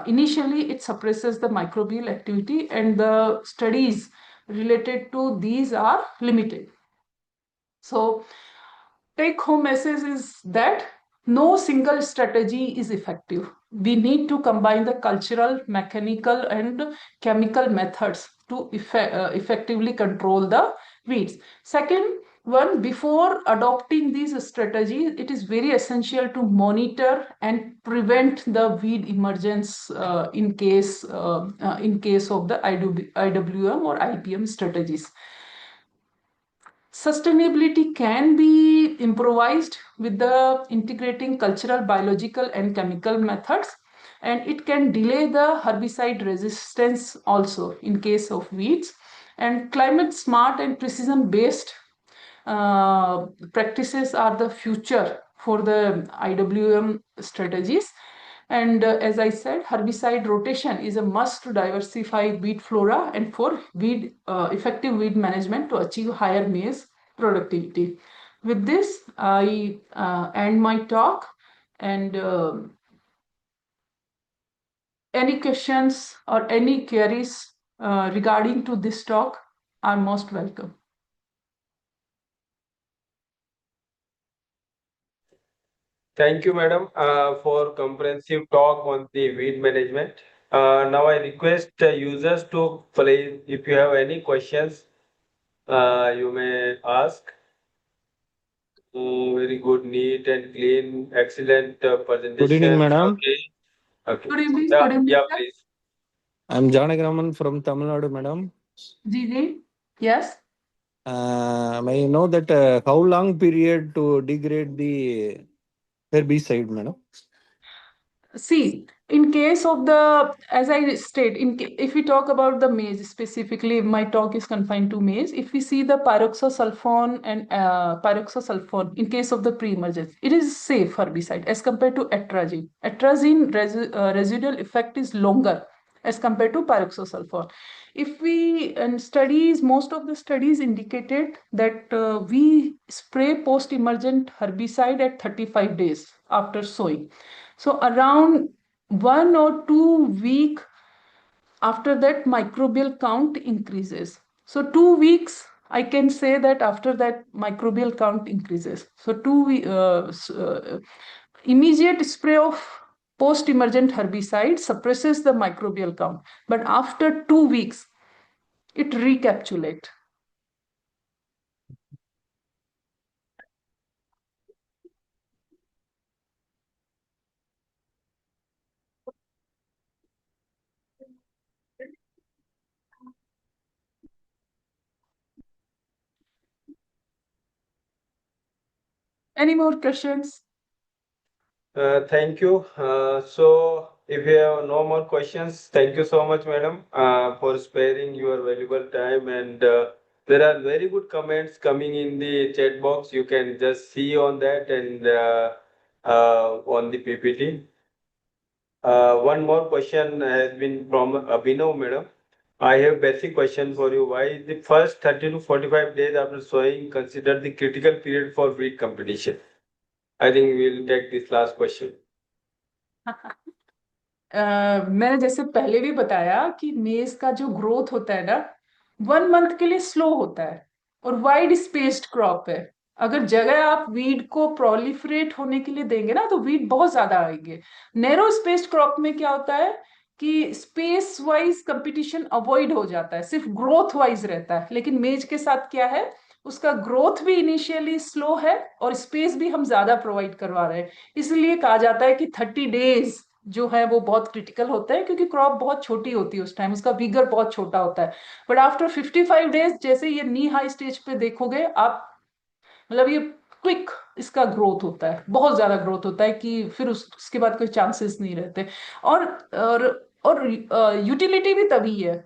initially it suppresses the microbial activity, and the studies related to these are limited. So take home message is that no single strategy is effective. We need to combine the cultural, mechanical, and chemical methods to effectively control the weeds. Second one, before adopting these strategies, it is very essential to monitor and prevent the weed emergence in case of the IWM or IPM strategies. Sustainability can be improvised with the integrating cultural, biological, and chemical methods, and it can delay the herbicide resistance also in case of weeds. And climate smart and precision based practices are the future for the IWM strategies. And as I said, herbicide rotation is a must to diversify weed flora and for effective weed management to achieve higher maize productivity. With this, I end my talk, and any questions or any queries regarding to this talk are most welcome. Thank you, madam, for comprehensive talk on the weed management. Now I request users to please, if you have any questions, you may ask. Very good, neat and clean, excellent presentation. Good evening, madam. Okay. Okay. Good evening. Yeah, Good evening, yeah, sir. please. I'm Janagaraman from Tamil Nadu, madam. Ji. Yes. May I know that how long period to degrade the herbicide, madam? See, in case of the, as I state, if we talk about the maize specifically, my talk is confined to maize. If we see the pyroxosulfone and pyroxosulfone, in case of the pre-emergence, it is safe herbicide as compared to atrazine. Atrazine residual effect is longer as compared to pyroxosulfone. If we and studies, most of the studies indicated that we spray post-emergent herbicide at 35 days after sowing. So around 1 or 2 weeks after that, microbial count increases. So 2 weeks, I can say that after that, microbial count increases. So immediate spray of post-emergent herbicide suppresses the microbial count, but after 2 weeks, it recapitulates. Any more questions? Thank you. So, if you have no more questions, thank you so much, madam, for sparing your valuable time. And there are very good comments coming in the chat box. You can just see on that and on the PPT. One more question has been from Abhinav, madam. I have basic question for you. Why is the first 30 to 45 days after sowing considered the critical period for wheat competition? I think we'll take this last question. मैंने जैसे पहले भी बताया कि मेज का जो growth होता है ना 1 मंथ के लिए स्लो होता है और वाइड स्पेस्ड क्रॉप है। अगर जगह आप वीड को प्रोलिफरेट होने के लिए देंगे ना तो वीड बहुत ज्यादा आएंगे। नैरो स्पेस्ड क्रॉप में क्या होता है कि स्पेस वाइज कंपटीशन अवॉइड हो जाता है, सिर्फ ग्रोथ वाइज रहता है। लेकिन मेज के साथ क्या है, उसका ग्रोथ भी इनिशियली स्लो है और स्पेस भी हम ज्यादा प्रोवाइड करवा रहे हैं। इसलिए कहा जाता है कि 30 डेज जो है वो बहुत क्रिटिकल होता है, क्योंकि क्रॉप बहुत छोटी होती है उस टाइम, उसका विगर बहुत छोटा होता है। बट आफ्टर 55 डेज जैसे ये नी हाई स्टेज पे देखोगे आप, मतलब ये क्विक इसका ग्रोथ होता है, बहुत ज्यादा ग्रोथ होता है कि फिर उसके बाद कोई चांसेस नहीं रहते। और और और यूटिलिटी भी तभी है।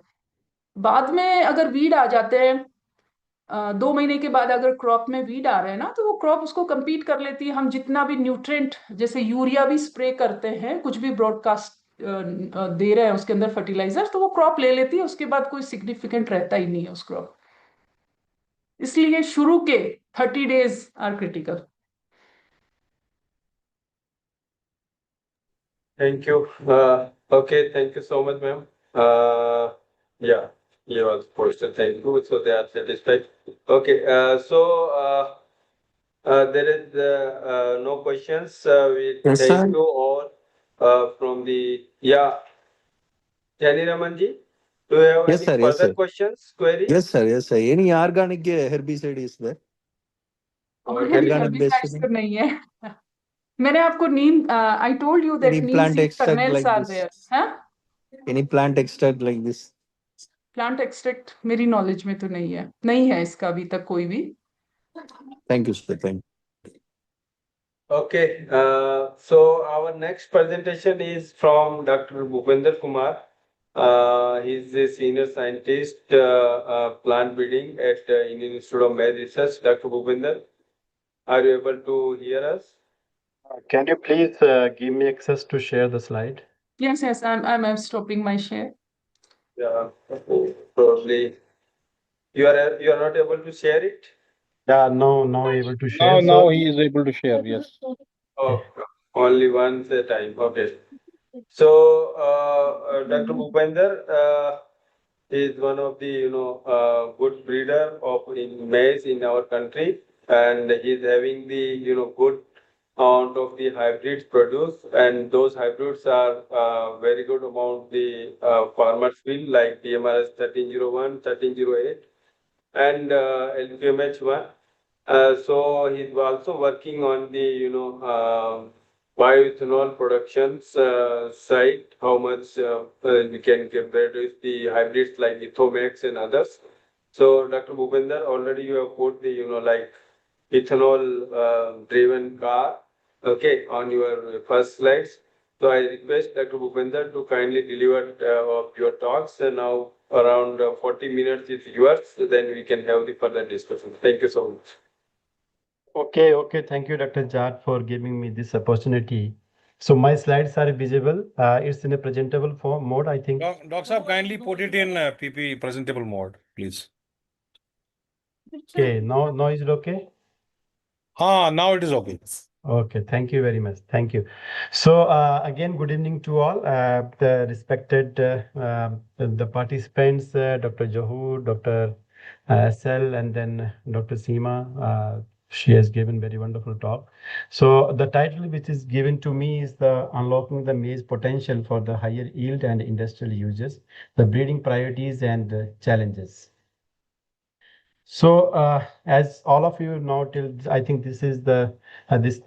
बाद में अगर वीड आ जाते हैं 2 महीने के बाद, अगर क्रॉप में वीड आ रहे हैं ना तो वो क्रॉप उसको compete कर लेती है। हम जितना भी न्यूट्रेंट जैसे यूरिया भी स्प्रे करते हैं, कुछ भी ब्रॉडकास्ट दे रहे हैं उसके अंदर फर्टिलाइजर, तो वो क्रॉप ले लेती है, उसके बाद कोई सिग्निफिकेंट रहता ही नहीं है उस क्रॉप। इसलिए शुरू के 30 days are critical. Thank you. Okay, thank you so much, ma'am. Yeah, you also posted. Thank you. So they are satisfied. Okay. There is no questions. We Yes, thank sir. you all from the Jani Ramanji. Do you have Yes, any sir. Yes, further sir. questions, queries? Yes, sir. Yes, sir. Any organic herbicide is there? Organic Organic based. Herbicides तो नहीं है। मैंने आपको neem, I told you that Any neem plant seed extract kernels like are this? There. हाँ, Any plant extract like this? Plant extract मेरी knowledge में तो नहीं है, नहीं है इसका अभी तक कोई भी। Thank you, sir. Thank you. Okay, so our next presentation is from Dr. Bhupender Kumar. He's a senior scientist, plant breeding at Indian Institute of Maize Research. Dr. Bhupender, are you able to hear us? Can you please give me access to share the slide? Yes, I'm stopping my share. Yeah, probably you are not able to share it. Yeah, no able to share. Now he is able to share. Yes. Oh, only once a time. Okay. So, Dr. Bhupender is one of the good breeder of in maize in our country, and he's having the good amount of the hybrids produced, and those hybrids are very good amount the farmers will, like DMRS 1301, 1308, and LPMH1. So he's also working on the bioethanol productions side. How much we can produce the hybrids like Ethomax and others. So Dr. Bhupender, already you have put the like ethanol driven car, okay, on your first slides. So I request Dr. Bhupender to kindly deliver of your talks. And now around 40 minutes is yours, so then we can have the further discussion. Thank you so much. Okay. Thank you, Dr. Jat, for giving me this opportunity. So my slides are visible. It's in a presentable form mode, I think. Doc Saab, kindly put it in PP presentable mode, please. Okay, now is it okay? Now it is okay. Okay, thank you very much. Thank you. So again, good evening to all the respected the participants, Dr. Johu, Dr. Sel, and then Dr. Seema. She has given very wonderful talk. So the title which is given to me is the Unlocking the Maize Potential for the Higher Yield and Industrial Uses, the Breeding Priorities and Challenges. So as all of you know, till I think this is the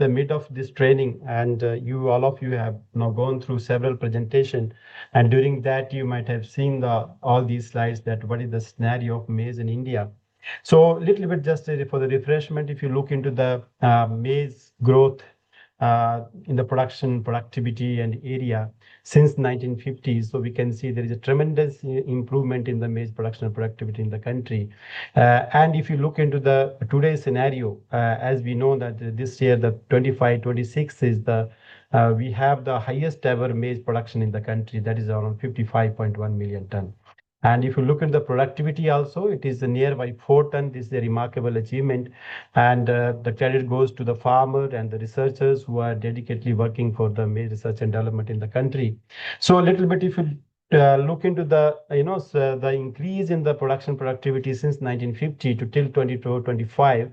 mid of this training, and you all of you have now gone through several presentation, and during that you might have seen all these slides that what is the scenario of maize in India. So little bit just for the refreshment, if you look into the maize growth in the production, productivity and area since 1950s. So we can see there is a tremendous improvement in the maize production and productivity in the country. And if you look into the today's scenario, as we know that this year, the 25-26 is we have the highest ever maize production in the country, that is around 55.1 million ton. And if you look at the productivity also, it is nearby 4 ton. This is a remarkable achievement. And the credit goes to the farmer and the researchers who are dedicatedly working for the maize research and development in the country. So a little bit, if you look into the the increase in the production productivity since 1950 to till 2025,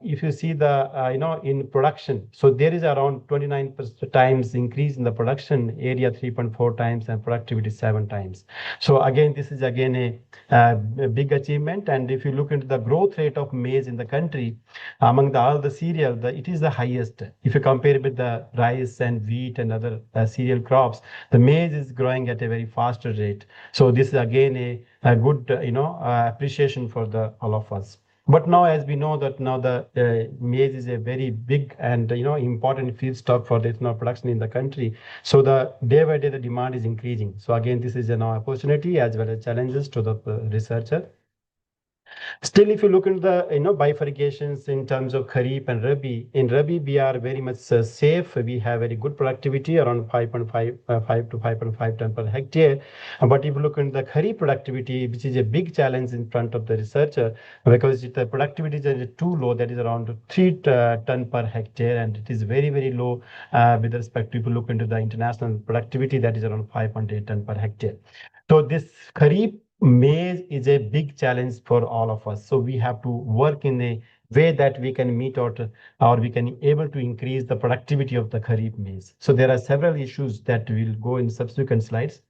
if you see the in production, so there is around 29 times increase in the production area, 3.4 times, and productivity 7 times. So again, this is again a big achievement. And if you look into the growth rate of maize in the country among all the cereal, it is the highest. If you compare it with the rice and wheat and other cereal crops, the maize is growing at a very faster rate. So this is again a good appreciation for all of us. But now, as we know that now the maize is a very big and important feedstock for the ethanol production in the country. So the day by day the demand is increasing. So again, this is an opportunity as well as challenges to the researcher. Still, if you look into the bifurcations in terms of Kharif and Rabi, in Rabi we are very much safe. We have very good productivity around 5.5 to 5.5 ton per hectare. But if you look into the Kharif productivity, which is a big challenge in front of the researcher, because the productivity is too low, that is around 3 ton per hectare, and it is very low with respect to if you look into the international productivity, that is around 5.8 ton per hectare. So this Kharif maize is a big challenge for all of us. So we have to work in a way that we can meet out or we can able to increase the productivity of the Kharif maize. So there are several issues that will go in subsequent slides.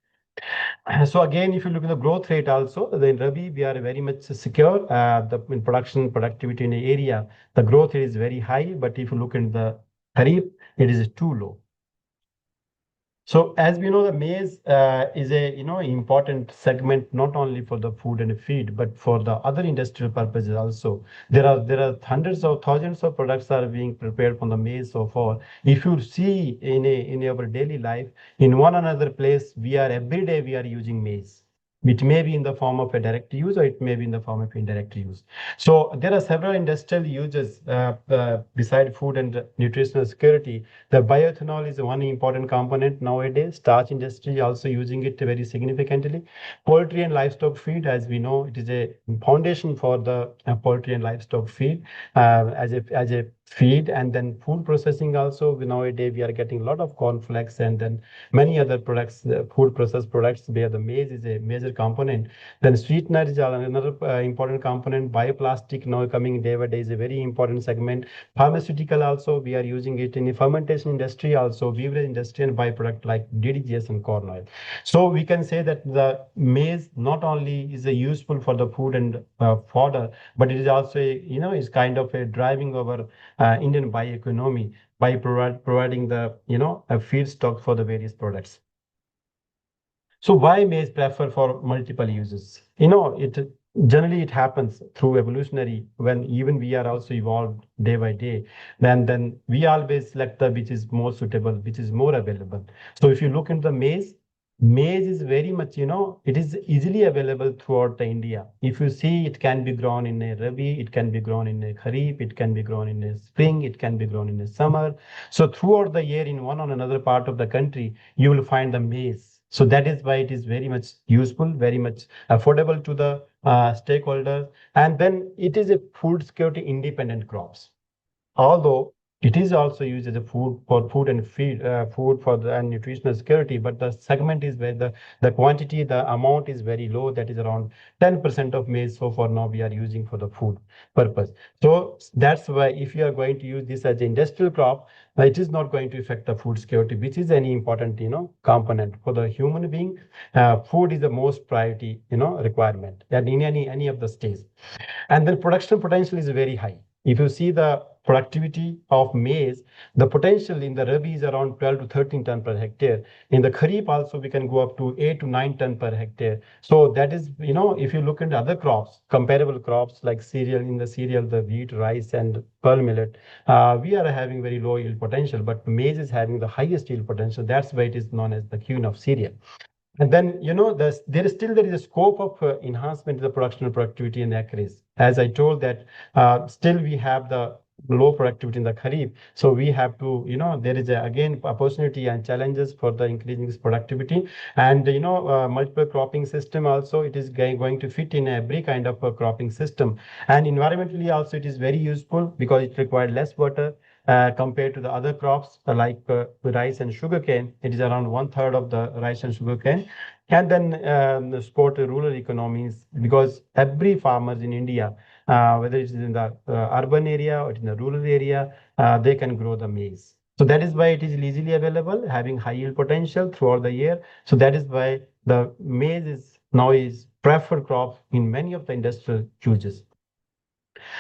So again, if you look at the growth rate also, in Rabi, we are very much secure. In production, productivity in the area, the growth rate is very high. But if you look in the Kharif, it is too low. So as we know, the maize is a important segment not only for the food and feed, but for the other industrial purposes also. There are hundreds of thousands of products are being prepared from the maize so far. If you see in our daily life, in one another place, every day we are using maize. It may be in the form of a direct use or it may be in the form of indirect use. So there are several industrial uses beside food and nutritional security. The bioethanol is one important component nowadays. Starch industry also using it very significantly. Poultry and livestock feed, as we know, it is a foundation for the poultry and livestock feed as a feed. And then food processing also, nowadays we are getting a lot of cornflakes and then many other products, food processed products where the maize is a major major component. Then sweetener is another important component. Bioplastic now coming day by day is a very important segment. Pharmaceutical also, we are using it in the fermentation industry also, beverage industry, and byproduct like DDGS and corn oil. So we can say that the maize not only is useful for the food and fodder, but it is also is kind of a driving our Indian bioeconomy by providing the a feedstock for the various products. So why maize prefer for multiple uses? It generally it happens through evolutionary when even we are also evolved day by day. Then we always select the which is more suitable, which is more available. So if you look into the maize is very much it is easily available throughout the India. If you see, it can be grown in a rabi, it can be grown in a kharif, it can be grown in a spring, it can be grown in a summer. So throughout the year in one or another part of the country, you will find the maize. So that is why it is very much useful, very much affordable to the stakeholders. And then it is a food security independent crops. Although it is also used as a food and food for the and nutritional security, but the segment is where the quantity, the amount is very low. That is around 10% of maize. So for now, we are using for the food purpose. So that's why if you are going to use this as an industrial crop, it is not going to affect the food security, which is any important component for the human being. Food is the most priority requirement, and in any of the states. And then production potential is very high. If you see the productivity of maize, the potential in the rabi is around 12 to 13 ton per hectare. In the kharif also, we can go up to 8 to 9 ton per hectare. So that is, if you look into other crops, comparable crops like cereal, the wheat, rice, and pearl millet, we are having very low yield potential, but maize is having the highest yield potential. That's why it is known as the queen of cereal. And then, there is a scope of enhancement in the production and productivity and accuracy. As I told that, still we have the low productivity in the kharif. So we have to, there is again opportunity and challenges for the increasing this productivity. And, multiple cropping system also, it is going to fit in every kind of a cropping system. And environmentally also, it is very useful because it requires less water. Compared to the other crops like rice and sugarcane, it is around 1/3 of the rice and sugarcane. And then support rural economies because every farmer in India, whether it is in the urban area or in the rural area, they can grow the maize. So that is why it is easily available, having high yield potential throughout the year. So that is why the maize is preferred crop in many of the industrial uses.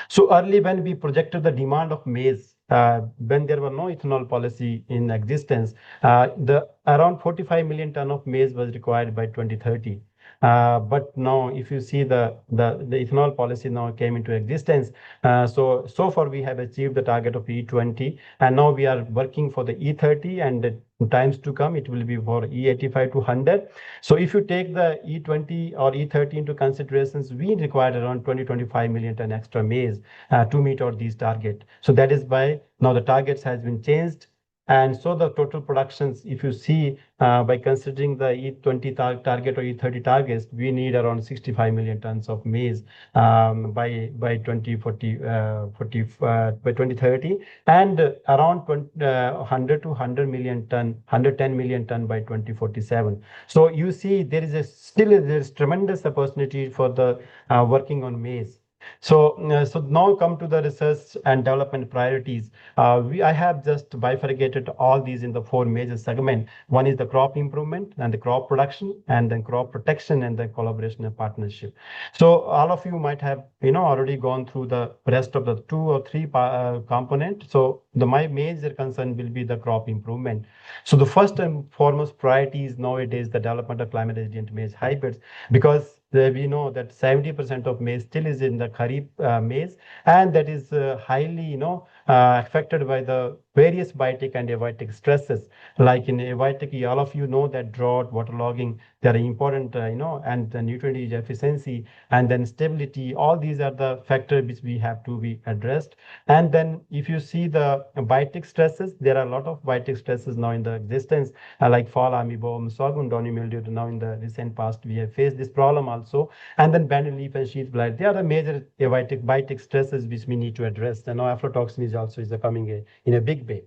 So early when we projected the demand of maize, when there were no ethanol policy in existence, the around 45 million ton of maize was required by 2030. But now, if you see the ethanol policy now came into existence, so far we have achieved the target of E20, and now we are working for the E30, and in times to come it will be for E85 to 100. So if you take the E20 or E30 into considerations, we required around 25 million ton extra maize to meet all these targets. So that is why now the targets has been changed. And so the total productions, if you see, by considering the E20 target or E30 targets, we need around 65 million tons of maize by 2040, by 2030, and around 100 to 100 million ton, 110 million ton by 2047. So you see, there is tremendous opportunity for the working on maize. So now come to the research and development priorities. I have just bifurcated all these in the 4 major segments. One is the crop improvement and the crop production, and then crop protection and the collaboration and partnership. So all of you might have already gone through the rest of the 2 or 3 components. So my major concern will be the crop improvement. So the first and foremost priority is nowadays the development of climate resilient maize hybrids, because we know that 70% of maize still is in the kharif maize, and that is highly affected by the various biotic and abiotic stresses. Like in abiotic, all of you know that drought, waterlogging, they are important, and the nutrient efficiency, and then stability. All these are the factors which we have to be addressed. And then if you see the biotic stresses, there are a lot of biotic stresses now in the existence, like fall armyworm, sorghum downy mildew. Now in the recent past, we have faced this problem also. And then banded leaf and sheath blight. They are the major biotic stresses which we need to address. And now aflatoxin is also coming in a big way.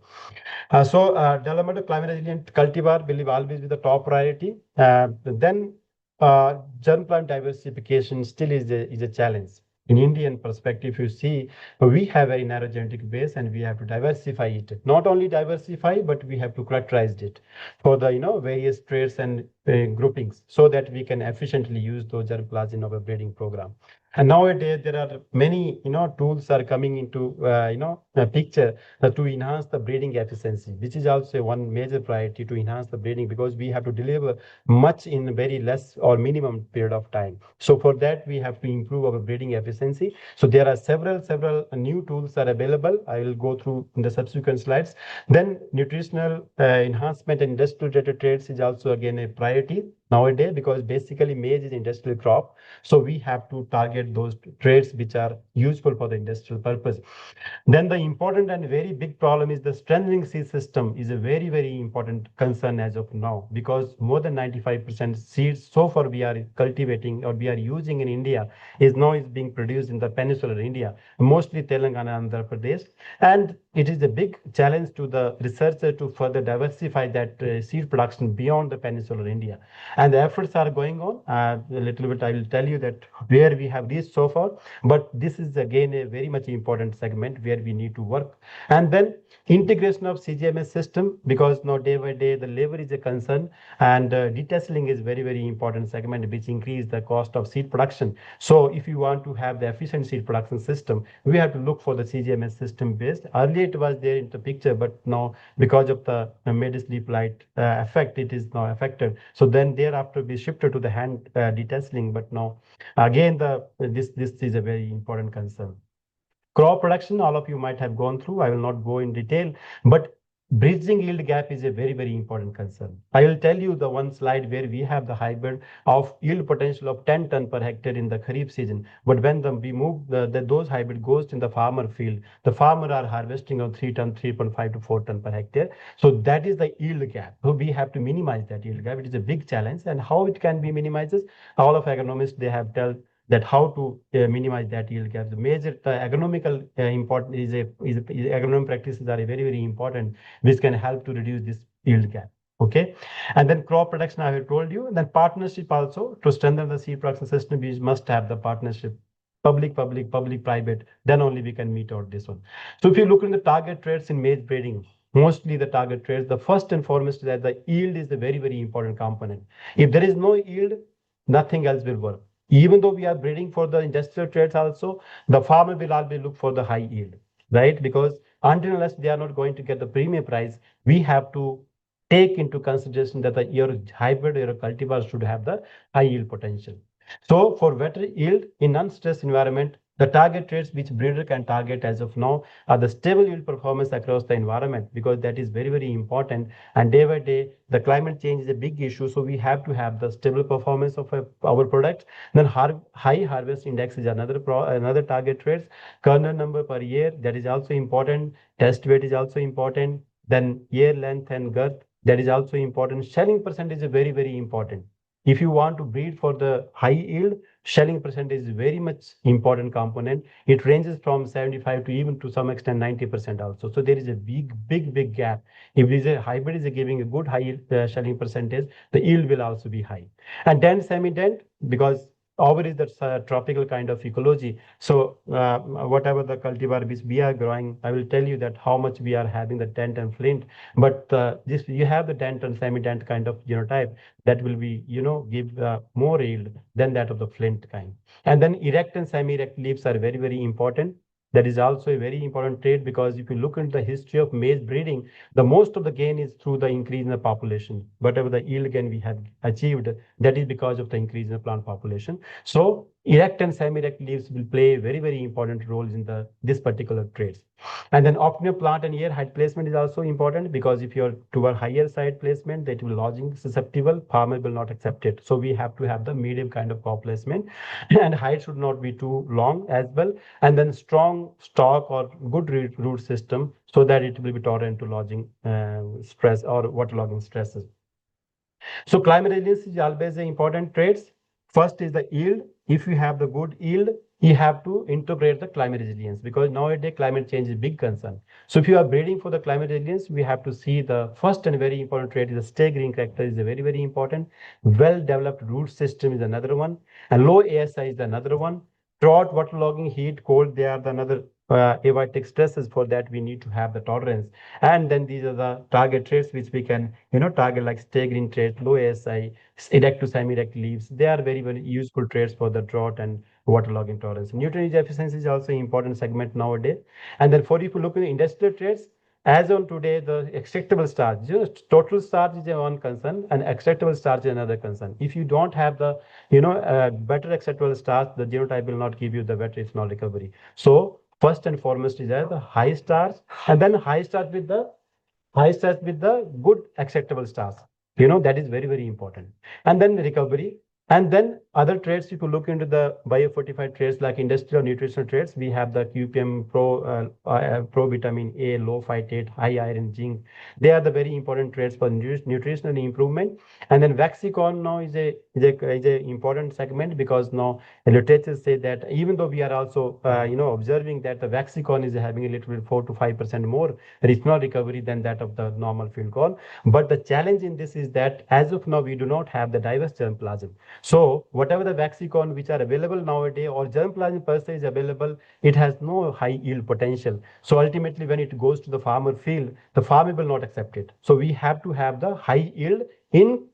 So development of climate resilient cultivar will always be the top priority. Then germplant diversification still is a challenge. In Indian perspective, you see, we have a narrow genetic base and we have to diversify it. Not only diversify, but we have to characterize it for the various traits and groupings so that we can efficiently use those germplasm in our breeding program. And nowadays there are many tools are coming into a picture to enhance the breeding efficiency, which is also one major priority to enhance the breeding, because we have to deliver much in very less or minimum period of time. So for that we have to improve our breeding efficiency. So there are several new tools are available. I will go through in the subsequent slides. Then nutritional enhancement and industrial related traits is also again a priority nowadays, because basically maize is industrial crop. So we have to target those traits which are useful for the industrial purpose. Then the important and very big problem is the strengthening seed system is a very important concern as of now, because more than 95% seeds so far we are cultivating or we are using in India is being produced in the peninsular India, mostly Telangana and Andhra Pradesh. And it is a big challenge to the researcher to further diversify that seed production beyond the peninsular India. And the efforts are going on. A little bit I will tell you that where we have reached so far, but this is again a very much important segment where we need to work. And then integration of CGMS system, because now day by day the labor is a concern, and detasseling is very important segment which increase the cost of seed production. So if you want to have the efficient seed production system, we have to look for the CGMS system based. Earlier it was there in the picture, but now because of the maize leaf blight effect, it is now affected. So then thereafter we shifted to the hand detasseling, but now again this is a very important concern. Crop production, all of you might have gone through. I will not go in detail, but bridging yield gap is a very important concern. I will tell you the one slide where we have the hybrid of yield potential of 10 ton per hectare in the Kharif season. But when we move those hybrid goes in the farmer field, the farmer are harvesting on 3 ton, 3.5 to 4 ton per hectare. So that is the yield gap. So we have to minimize that yield gap. It is a big challenge, and how it can be minimized, all of agronomists, they have told that how to minimize that yield gap. The major agronomical important is agronomic practices are very important, which can help to reduce this yield gap. Okay, and then crop production I have told you, and then partnership also to strengthen the seed production system. We must have the partnership, public, private. Then only we can meet out this one. So if you look in the target traits in maize breeding, mostly the target traits, the first and foremost is that the yield is a very important component. If there is no yield, nothing else will work. Even though we are breeding for the industrial traits also, the farmer will always look for the high yield, right? Because until unless they are not going to get the premium price, we have to take into consideration that your hybrid, your cultivar should have the high yield potential. So for better yield in unstressed environment, the target traits which breeder can target as of now are the stable yield performance across the environment, because that is very important. And day by day, the climate change is a big issue. So we have to have the stable performance of our product. Then high harvest index is another target traits. Kernel number per year, that is also important. Test weight is also important. Then year length and girth, that is also important. Shelling percentage is very important. If you want to breed for the high yield, shelling percentage is very much important component. It ranges from 75 to even to some extent 90% also. So there is a big gap. If this a hybrid is giving a good high yield shelling percentage, the yield will also be high. And dent, semi-dent, because our is that tropical kind of ecology. So whatever the cultivar which we are growing, I will tell you that how much we are having the dent and flint. But this you have the dent and semi-dent kind of genotype that will be give more yield than that of the flint kind. And then erect and semi-erect leaves are very important. That is also a very important trait, because if you look into the history of maize breeding, the most of the gain is through the increase in the population. Whatever the yield gain we have achieved, that is because of the increase in the plant population. So erect and semi-erect leaves will play very important roles in this particular traits. And then optimal plant and year height placement is also important, because if you're to a higher side placement, that will lodging susceptible, farmer will not accept it. So we have to have the medium kind of crop placement, and height should not be too long as well. And then strong stalk or good root system, so that it will be tolerant to lodging stress or waterlogging stresses. So climate resilience is always an important traits. First is the yield. If you have the good yield, you have to integrate the climate resilience, because nowadays climate change is a big concern. So if you are breeding for the climate resilience, we have to see the first and very important trait is the stay green character is a very, very important. Well developed root system is another one, and low ASI is another one. Drought, waterlogging, heat, cold, they are the another abiotic stresses. For that we need to have the tolerance. And then these are the target traits which we can target, like stay green trait, low ASI, erect to semi-erect leaves. They are very, very useful traits for the drought and waterlogging tolerance. Nutrient efficiency is also an important segment nowadays. And then for if you look at the industrial traits, as on today, the extractable starch, total starch is one concern, and extractable starch is another concern. If you don't have the, better extractable starch, the genotype will not give you the better ethanol recovery. So first and foremost is the high starch, and then high starch with the good acceptable starch. That is very, very important. And then recovery. And then other traits, if you look into the biofortified traits like industrial nutritional traits, we have the QPM pro vitamin A, low phytate, high iron, zinc. They are the very important traits for nutritional improvement. And then Vaxicon now is a important segment, because now literature say that even though we are also observing that the Vaxicon is having a little bit 4 to 5% more ethanol recovery than that of the normal field corn. But the challenge in this is that as of now we do not have the diverse germplasm. So whatever the Vaxicon which are available nowadays, or germplasm per se is available, it has no high yield potential. So ultimately when it goes to the farmer field, the farmer will not accept it. So we have to have the high yield in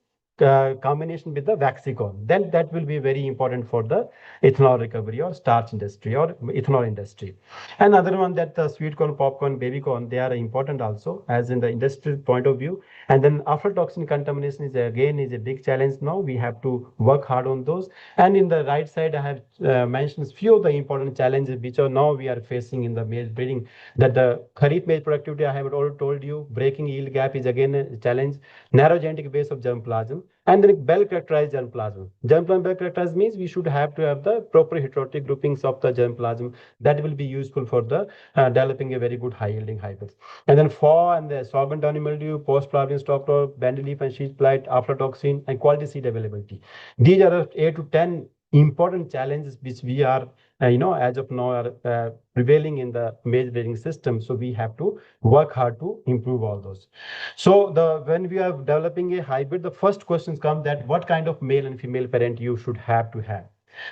combination with the Vaxicon. Then that will be very important for the ethanol recovery or starch industry or ethanol industry. Another one, that the sweet corn, popcorn, baby corn, they are important also as in the industrial point of view. And then aflatoxin contamination is again is a big challenge now. We have to work hard on those. And in the right side, I have mentioned few of the important challenges which are now we are facing in the maize breeding. That the kharif maize productivity, I have already told you, breaking yield gap is again a challenge. Narrow genetic base of germplasm, and then well characterized germplasm. Germplasm well characterized means we should have to have the proper heterotic groupings of the germplasm. That will be useful for the developing a very good high yielding hybrids. And then FAW and the solvent downy mildew, post flowering stalk rot, bandy leaf and sheath blight, aflatoxin, and quality seed availability. These are the 8 to 10 important challenges which we are as of now are prevailing in the maize breeding system. So we have to work hard to improve all those. So when we are developing a hybrid, the first questions come that what kind of male and female parent you should have to have.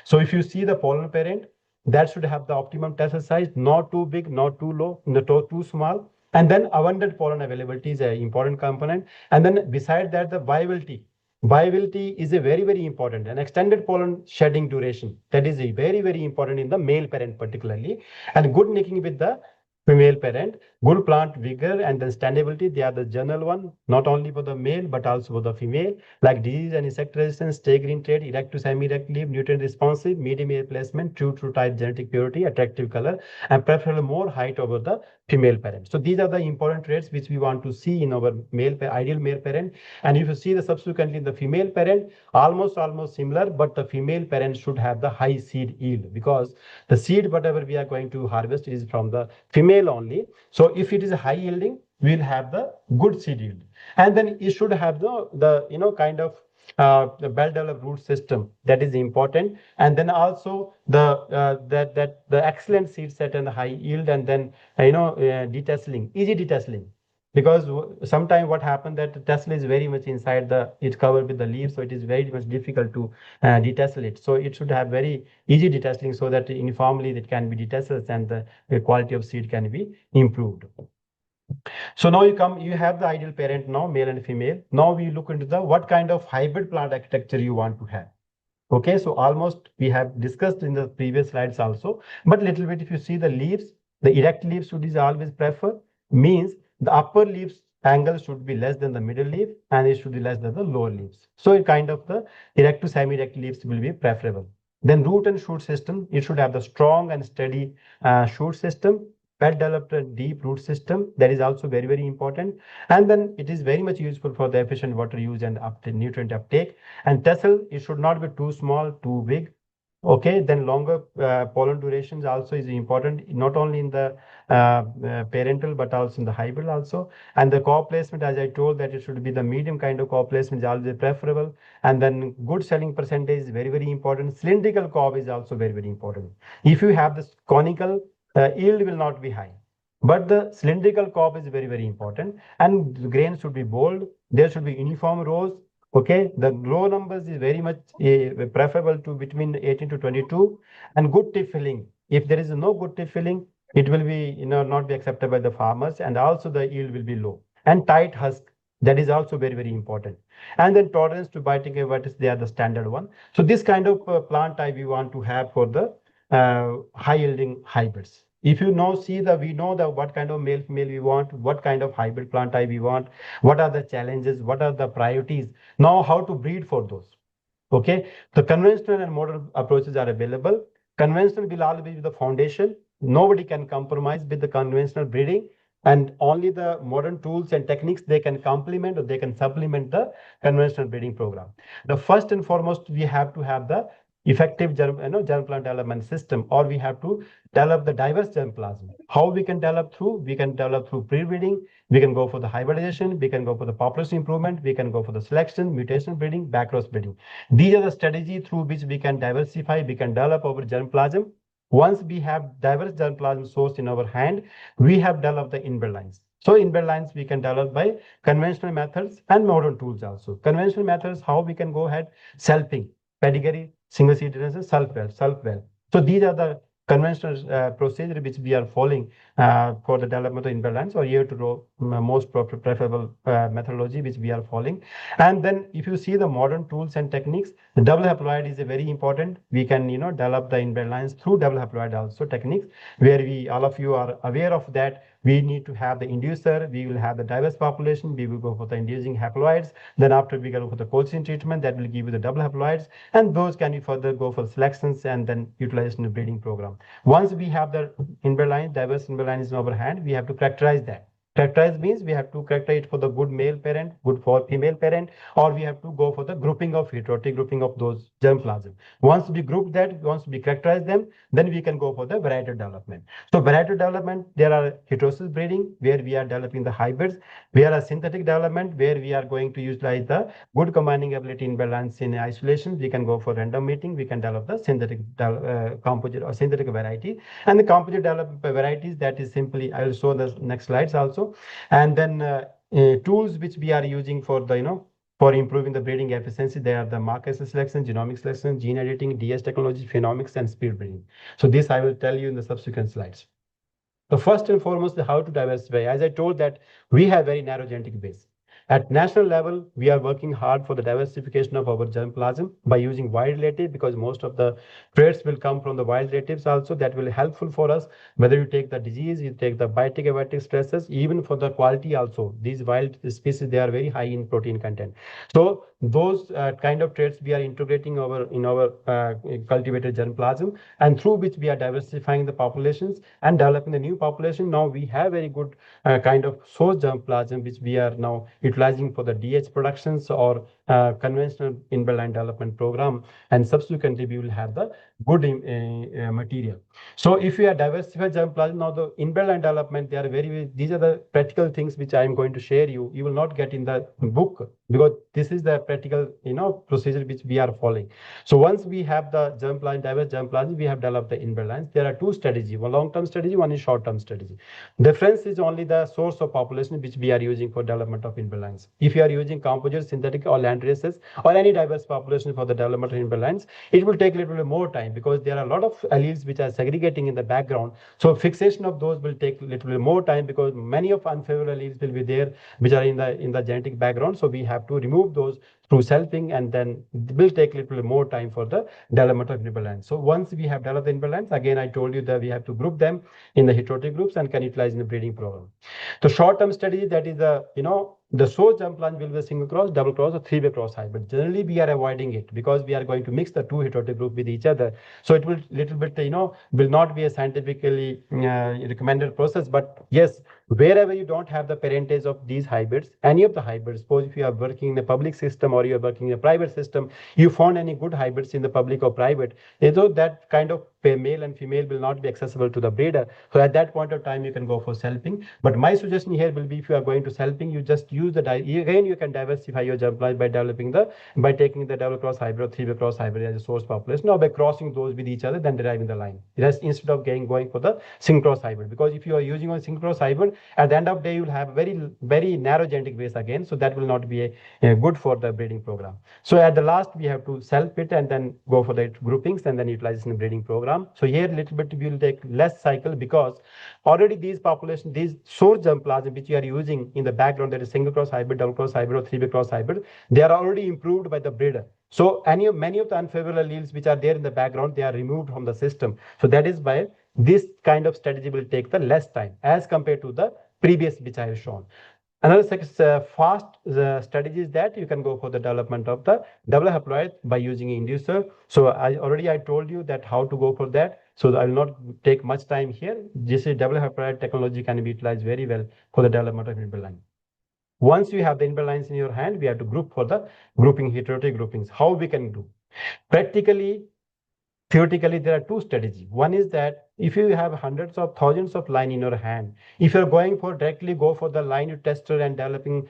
So if you see the pollen parent, that should have the optimum tassel size, not too big, not too low, not too small. And then abundant pollen availability is an important component. And then beside that, the viability. Viability is a very, very important, and extended pollen shedding duration. That is a very, very important in the male parent particularly. And good nicking with the female parent, good plant vigor, and then standability. They are the general one, not only for the male, but also for the female, like disease and insect resistance, stay green trait, erect to semi-erect leaf, nutrient responsive, medium air placement, true type genetic purity, attractive color, and preferably more height over the female parent. So these are the important traits which we want to see in our ideal male parent. And if you see the subsequently in the female parent, almost similar, but the female parent should have the high seed yield, because the seed whatever we are going to harvest is from the female only. So if it is high yielding, we will have the good seed yield. And then it should have the kind of the well-developed root system. That is important. And then also the excellent seed set and high yield, and then detasseling, easy detasseling. Because sometimes what happens that the tassel is very much inside it's covered with the leaves, so it is very much difficult to detassel it. So it should have very easy detasseling, so that uniformly it can be detasseled and the quality of seed can be improved. So now you have the ideal parent now, male and female. Now we look into the what kind of hybrid plant architecture you want to have. Okay, so almost we have discussed in the previous slides also, but little bit if you see the leaves, the erect leaves should is always preferred, means the upper leaves angle should be less than the middle leaf, and it should be less than the lower leaves. So it kind of the erect to semi-erect leaves will be preferable. Then root and shoot system, it should have the strong and steady shoot system, well developed and deep root system. That is also very, very important. And then it is very much useful for the efficient water use and nutrient uptake. And tassel, it should not be too small, too big. Okay, then longer pollen durations also is important, not only in the parental but also in the hybrid also. And the crop placement, as I told, that it should be the medium kind of crop placement is always preferable. And then good selling percentage is very, very important. Cylindrical crop is also very, very important. If you have this conical, yield will not be high. But the cylindrical crop is very, very important. And the grain should be bold. There should be uniform rows. Okay, the low numbers is very much preferable to between 18 to 22, and good tip filling. If there is no good tip filling, it will be not be accepted by the farmers, and also the yield will be low. And tight husk, that is also very, very important. And then tolerance to biting varieties, they are the standard one. So this kind of plant type we want to have for the high yielding hybrids. If you know, we know the what kind of male female we want, what kind of hybrid plant type we want, what are the challenges, what are the priorities. Now, how to breed for those? Okay, the conventional and modern approaches are available. Conventional will always be the foundation. Nobody can compromise with the conventional breeding, and only the modern tools and techniques they can complement or they can supplement the conventional breeding program. The first and foremost, we have to have the effective germ plant development system, or we have to develop the diverse germplasm. How we can develop through? We can develop through pre-breeding. We can go for the hybridization. We can go for the population improvement. We can go for the selection, mutation breeding, backcross breeding. These are the strategies through which we can diversify, we can develop our germplasm. Once we have diverse germplasm source in our hand, we have developed the inbred lines. So inbred lines we can develop by conventional methods and modern tools also. Conventional methods, how we can go ahead, selfing, pedigree, single seed self-well. So these are the conventional procedure which we are following for the development of inbred lines, or year to row most preferable methodology which we are following. And then if you see the modern tools and techniques, the double haploid is a very important. We can develop the inbred lines through double haploid also techniques, where all of you are aware of that. We need to have the inducer, we will have the diverse population, we will go for the inducing haploids. Then after we go for the colchicine treatment, that will give you the double haploids, and those can you further go for selections and then utilization of breeding program. Once we have the inbred lines, diverse inbred lines in our hand, we have to characterize that. Characterize means we have to characterize it for the good male parent, good for female parent, or we have to go for the grouping of heterotic grouping of those germplasm. Once we group that, once we characterize them, then we can go for the varietal development. So varietal development, there are heterosis breeding where we are developing the hybrids. There are synthetic development where we are going to utilize the good combining ability in balance in isolation. We can go for random mating. We can develop the synthetic composite or synthetic variety. And the composite development varieties, that is simply, I will show the next slides also. And then tools which we are using for the for improving the breeding efficiency, they are the marker selection, genomic selection, gene editing, DS technology, phenomics, and speed breeding. So this I will tell you in the subsequent slides. So first and foremost, how to diversify. As I told that we have very narrow genetic base. At national level, we are working hard for the diversification of our germplasm by using wild relative, because most of the traits will come from the wild relatives also. That will be helpful for us, whether you take the disease, you take the biotic abiotic stresses, even for the quality also. These wild species, they are very high in protein content. So those kind of traits we are integrating in our cultivated germplasm, and through which we are diversifying the populations and developing the new population. Now we have very good kind of source germplasm which we are now utilizing for the DH productions or conventional inbred line development program, and subsequently we will have the good material. So if we are diversified germplasm, now the inbred line development, they are these are the practical things which I am going to share you. You will not get in the book, because this is the practical procedure which we are following. So once we have the germplasm, diverse germplasm, we have developed the inbred lines. There are two strategies: one long-term strategy, one is short-term strategy. Difference is only the source of population which we are using for development of inbred lines. If you are using composite, synthetic, or land races, or any diverse population for the development of inbred lines, it will take a little bit more time, because there are a lot of alleles which are segregating in the background. So fixation of those will take a little bit more time, because many of unfavorable alleles will be there which are in the genetic background. So we have to remove those through selfing, and then it will take a little bit more time for the development of inbred lines. So once we have developed the inbred lines, again I told you that we have to group them in the heterotic groups and can utilize in the breeding program. The short-term strategy, that is the the source germplasm will be a single cross, double cross, or three-way cross hybrid. Generally, we are avoiding it because we are going to mix the two heterotic group with each other. So it will little bit, will not be a scientifically recommended process. But yes, wherever you don't have the parentage of these hybrids, any of the hybrids, suppose if you are working in a public system or you are working in a private system, you found any good hybrids in the public or private, so that kind of male and female will not be accessible to the breeder. So at that point of time, you can go for selfing. But my suggestion here will be, if you are going to selfing, you just use the again, you can diversify your germplasm by taking the double cross hybrid or three-way cross hybrid as a source population, or by crossing those with each other, then deriving the line. That's instead of going for the single cross hybrid. Because if you are using a single cross hybrid, at the end of the day, you will have very narrow genetic base again. So that will not be good for the breeding program. So at the last, we have to self it and then go for the groupings and then utilize in the breeding program. So here a little bit we will take less cycle, because already these population, these source germplasm which you are using in the background, that is single cross hybrid, double cross hybrid, or three-way cross hybrid, they are already improved by the breeder. So many of the unfavorable alleles which are there in the background, they are removed from the system. So that is why this kind of strategy will take the less time as compared to the previous which I have shown. Another fast strategy is that you can go for the development of the double haploid by using inducer. So I told you that how to go for that. So I will not take much time here. This is double haploid technology can be utilized very well for the development of inbred line. Once you have the inbred lines in your hand, we have to group for the grouping, heterotic groupings. How we can do? Practically, theoretically, there are two strategies. One is that if you have hundreds of thousands of line in your hand, if you're going for directly go for the line tester and developing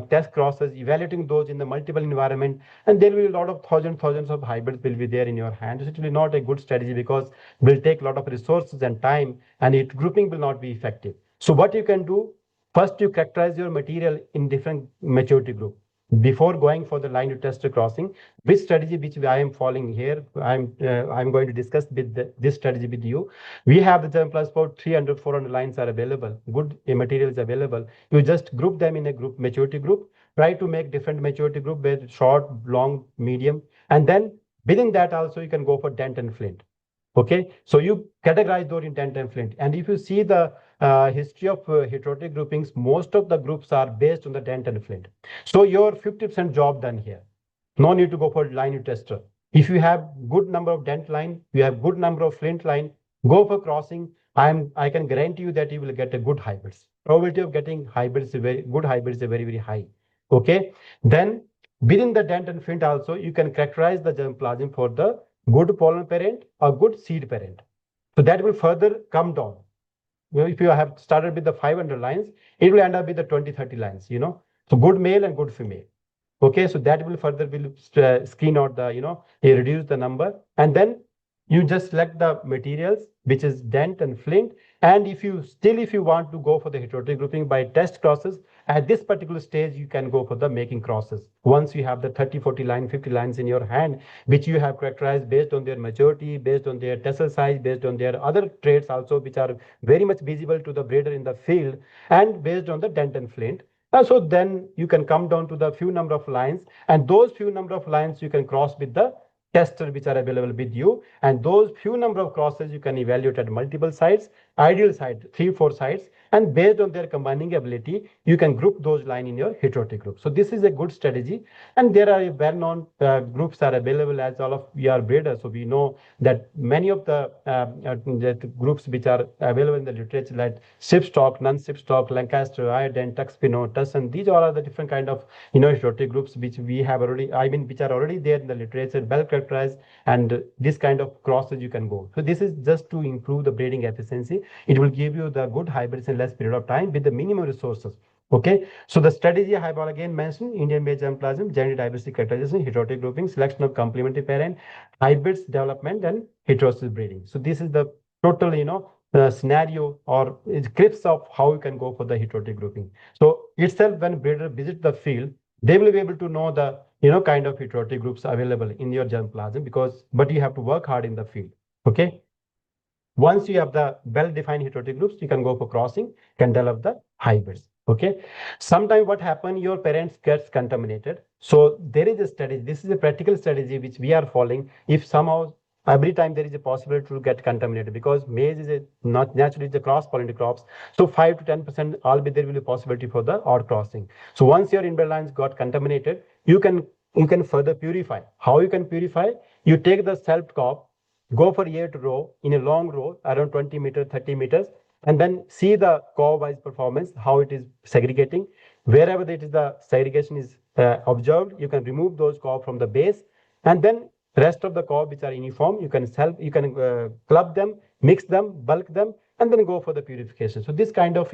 test crosses, evaluating those in the multiple environment, and there will be a lot of thousands of hybrids will be there in your hand. So it will be not a good strategy, because it will take a lot of resources and time, and it grouping will not be effective. So what you can do, first you characterize your material in different maturity group. Before going for the line to tester crossing, which strategy which I am following here, I'm going to discuss this strategy with you. We have the germplasm for 300, 400 lines are available. Good material is available. You just group them in a group maturity group. Try to make different maturity group with short, long, medium, and then within that also you can go for dent and flint. Okay, so you categorize those in dent and flint, and if you see the history of heterotic groupings, most of the groups are based on the dent and flint. So your 50% job done here. No need to go for line tester. If you have good number of dent line, you have good number of flint line, go for crossing. I can guarantee you that you will get a good hybrids. Probability of getting hybrids is very good. Hybrids are very high. Okay, then within the dent and flint also you can characterize the germplasm for the good pollen parent or good seed parent. So that will further come down. If you have started with the 500 lines, it will end up with the 20-30 lines. So good male and good female. Okay, so that will further screen out the reduce the number, and then you just select the materials which is dent and flint. And if you want to go for the heterotic grouping by test crosses, at this particular stage you can go for the making crosses. Once you have the 30-40 line 50 lines in your hand, which you have characterized based on their maturity, based on their tassel size, based on their other traits also, which are very much visible to the breeder in the field, and based on the dent and flint. So then you can come down to the few number of lines, and those few number of lines you can cross with the tester which are available with you, and those few number of crosses you can evaluate at multiple sites, ideal site 3-4 sites, and based on their combining ability you can group those line in your heterotic group. So this is a good strategy, and there are well-known groups are available, as all of we are breeders, so we know that many of the groups which are available in the literature, like Shipstock, non-Shipstock, Lancaster, Iodine, Tuxpino, Tussin, these all are the different kind of heterotic groups which we have already, which are already there in the literature, well characterized, and this kind of crosses you can go. So this is just to improve the breeding efficiency. It will give you the good hybrids in less period of time with the minimum resources. Okay, so the strategy I have again mentioned: Indian maize germplasm, genetic diversity characterization, heterotic grouping, selection of complementary parent, hybrids development, and heterosis breeding. So this is the total scenario or scripts of how you can go for the heterotic grouping. So itself, when breeder visit the field, they will be able to know the kind of heterotic groups available in your germplasm, but you have to work hard in the field. Okay, once you have the well-defined heterotic groups, you can go for crossing, can develop the hybrids. Okay, sometimes what happens, your parents gets contaminated. So there is a strategy. This is a practical strategy which we are following. If somehow every time there is a possibility to get contaminated, because maize is not naturally the cross-pollinated crops. So 5 to 10% always there will be possibility for the outcrossing. So once your inbred lines got contaminated, you can further purify. How you can purify? You take the self crop, go for year to row in a long row around 20 meters, 30 meters, and then see the cow-wise performance, how it is segregating. Wherever it is the segregation is observed, you can remove those cow from the base, and then rest of the cow which are uniform, you can club them, mix them, bulk them, and then go for the purification. So this kind of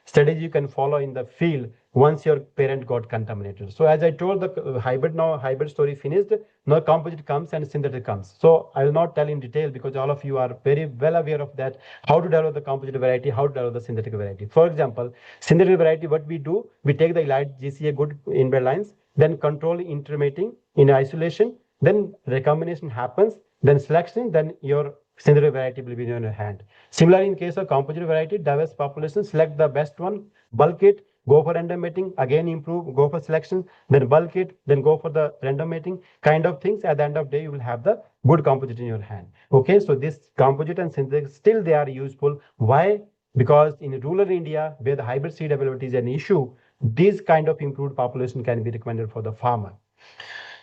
strategy you can follow in the field once your parent got contaminated. So as I told, the hybrid story finished. Now composite comes and synthetic comes. So I will not tell in detail because all of you are very well aware of that, how to develop the composite variety, how to develop the synthetic variety. For example, synthetic variety, what we do, we take the elite GCA good inbred lines, then control intermating in isolation, then recombination happens, then selection, then your synthetic variety will be in your hand. Similarly, in case of composite variety, diverse population, select the best one, bulk it, go for random mating, again improve, go for selection, then bulk it, then go for the random mating kind of things. At the end of the day, you will have the good composite in your hand. Okay, so this composite and synthetic, still they are useful. Why? Because in rural India, where the hybrid seed availability is an issue, this kind of improved population can be recommended for the farmer.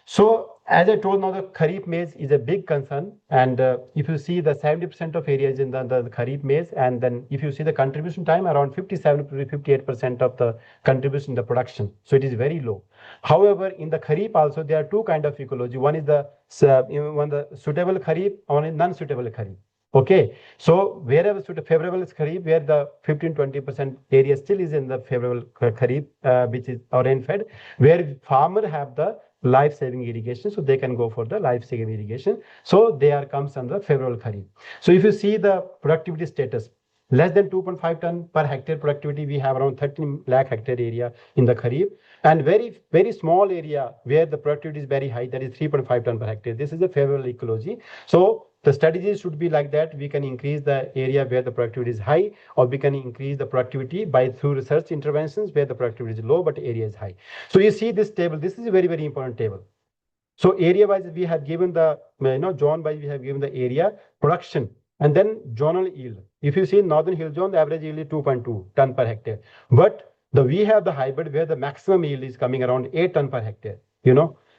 So as I told now, the Kharif maize is a big concern. And if you see the 70% of areas in the Kharif maize, and then if you see the contribution time, around 57 to 58% of the contribution in the production. So it is very low. However, in the Kharif also, there are two kind of ecology. One is the suitable Kharif, one is non-suitable Kharif. Okay, so wherever favorable is Kharif, where the 15-20% area still is in the favorable Kharif, which is rain fed, where farmer have the life-saving irrigation, so they can go for the life-saving irrigation. So they are comes under favorable Kharif. So if you see the productivity status, less than 2.5 ton per hectare productivity, we have around 13 lakh hectare area in the Kharif, and very small area where the productivity is very high, that is 3.5 ton per hectare. This is a favorable ecology. So the strategies should be like that. We can increase the area where the productivity is high, or we can increase the productivity by through research interventions where the productivity is low but area is high. So you see this table. This is a very important table. So area wise, we have given the zone wise, we have given the area, production, and then zonal yield. If you see northern hill zone, the average yield is 2.2 ton per hectare. But we have the hybrid where the maximum yield is coming around 8 ton per hectare.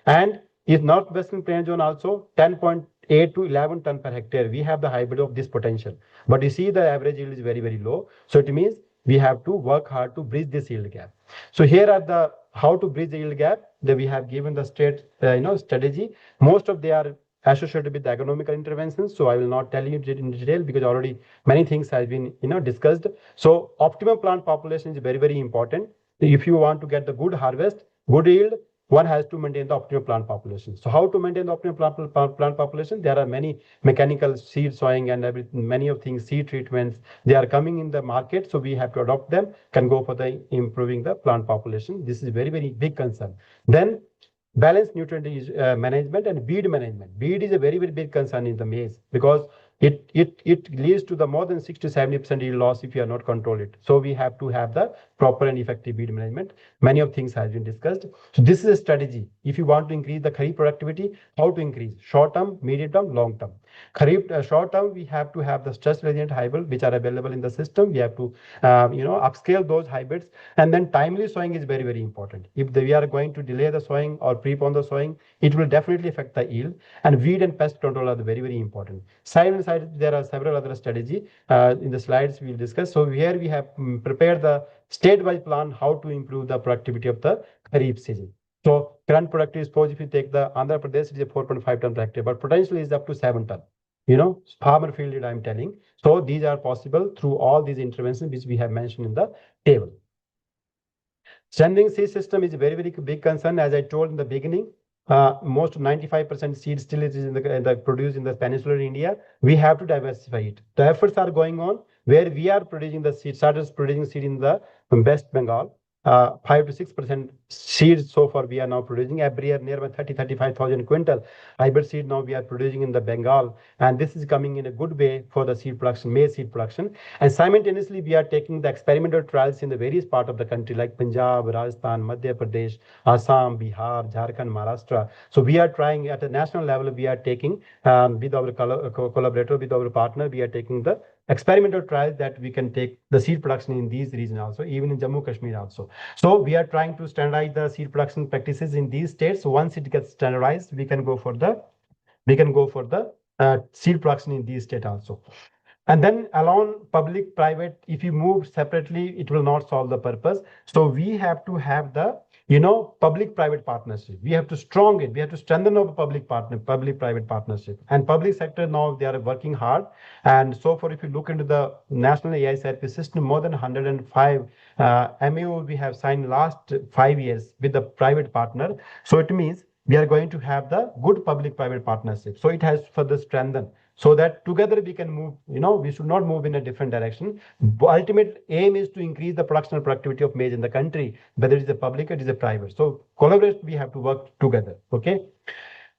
And is northwestern plain zone also 10.8 to 11 ton per hectare. We have the hybrid of this potential. But you see the average yield is very low. So it means we have to work hard to bridge this yield gap. So here are the how to bridge the yield gap that we have given the state strategy. Most of they are associated with agronomical interventions. So I will not tell you in detail because already many things have been discussed. So optimum plant population is very important. If you want to get the good harvest, good yield, one has to maintain the optimal plant population. So how to maintain the optimal plant population? There are many mechanical seed sowing and many of things, seed treatments, they are coming in the market. So we have to adopt them, can go for the improving the plant population. This is very big concern. Then balanced nutrient management and weed management. Weed is a very big concern in the maize because it leads to the more than 60 to 70% yield loss if you are not control it. So we have to have the proper and effective weed management. Many of things have been discussed. So this is a strategy. If you want to increase the Kharif productivity, how to increase short term, medium term, long term. Kharif short term, we have to have the stress resilient hybrid which are available in the system. We have to upscale those hybrids, and then timely sowing is very important. If we are going to delay the sowing or prepone the sowing, it will definitely affect the yield. And weed and pest control are very important. Side by side, there are several other strategies. In the slides we will discuss. So here we have prepared the state-wise plan how to improve the productivity of the Kharif season. So current productivity, suppose if you take the Andhra Pradesh, it is a 4.5 ton per hectare, but potentially is up to 7 ton. Farmer field I'm telling. So these are possible through all these interventions which we have mentioned in the table. Strengthening seed system is a very big concern. As I told in the beginning, most 95% seed still is in the produced in the peninsular India. We have to diversify it. The efforts are going on where we are producing the seed, started producing seed in the West Bengal. 5 to 6% seeds so far we are now producing every year, nearby 35,000 quintal hybrid seed now we are producing in the Bengal, and this is coming in a good way for the seed production, maize seed production. And simultaneously we are taking the experimental trials in the various part of the country like Punjab, Rajasthan, Madhya Pradesh, Assam, Bihar, Jharkhand, Maharashtra. So we are trying at a national level, we are taking with our collaborator, with our partner, we are taking the experimental trials that we can take the seed production in these regions also, even in Jammu Kashmir also. So we are trying to standardize the seed production practices in these states. So once it gets standardized, we can go for the seed production in these states also. And then alone public private, if you move separately, it will not solve the purpose. So we have to have the public private partnership. We have to strong it. We have to strengthen our public private partnership. And public sector now they are working hard. And so far, if you look into the national AI therapy system, more than 105 MAO we have signed last 5 years with the private partner. So it means we are going to have the good public private partnership. So it has further strengthened, so that together we can move, we should not move in a different direction. Ultimate aim is to increase the production and productivity of maize in the country, whether it is a public or it is a private. So collaborate, we have to work together. Okay.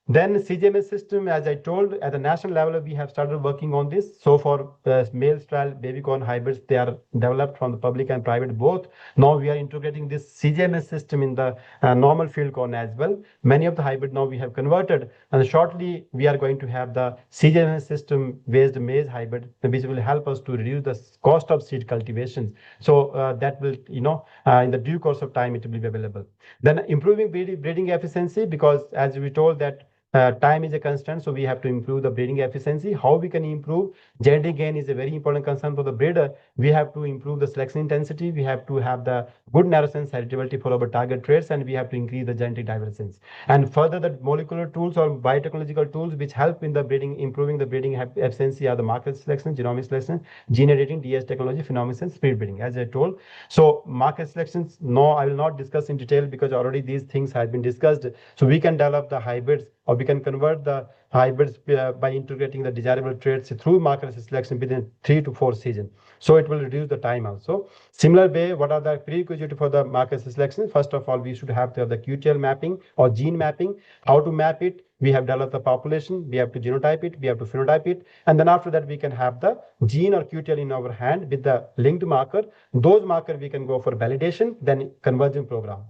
Then CGMS system, as I told, at the national level, we have started working on this. So for maize trial, baby corn hybrids, they are developed from the public and private both. Now we are integrating this CGMS system in the normal field corn as well. Many of the hybrid now we have converted, and shortly we are going to have the CGMS system based maize hybrid, which will help us to reduce the cost of seed cultivation. So that will, in the due course of time, it will be available. Then improving breeding efficiency, because as we told that time is a constant, so we have to improve the breeding efficiency. How we can improve? Genetic gain is a very important concern for the breeder. We have to improve the selection intensity. We have to have the good narrow sense heritability for our target traits, and we have to increase the genetic divergence. And further, the molecular tools or biotechnological tools which help in the breeding, improving the breeding efficiency are the marker selection, genomic selection, gene editing, DS technology, phenomics, and speed breeding, as I told. So market selections, no, I will not discuss in detail because already these things have been discussed. So we can develop the hybrids, or we can convert the hybrids by integrating the desirable traits through marker selection within 3 to 4 seasons. So it will reduce the time also. Similar way, what are the prerequisites for the marker selection? First of all, we should have to have the QTL mapping or gene mapping. How to map it? We have developed the population, we have to genotype it, we have to phenotype it, and then after that we can have the gene or QTL in our hand with the linked marker. Those marker we can go for validation, then conversion program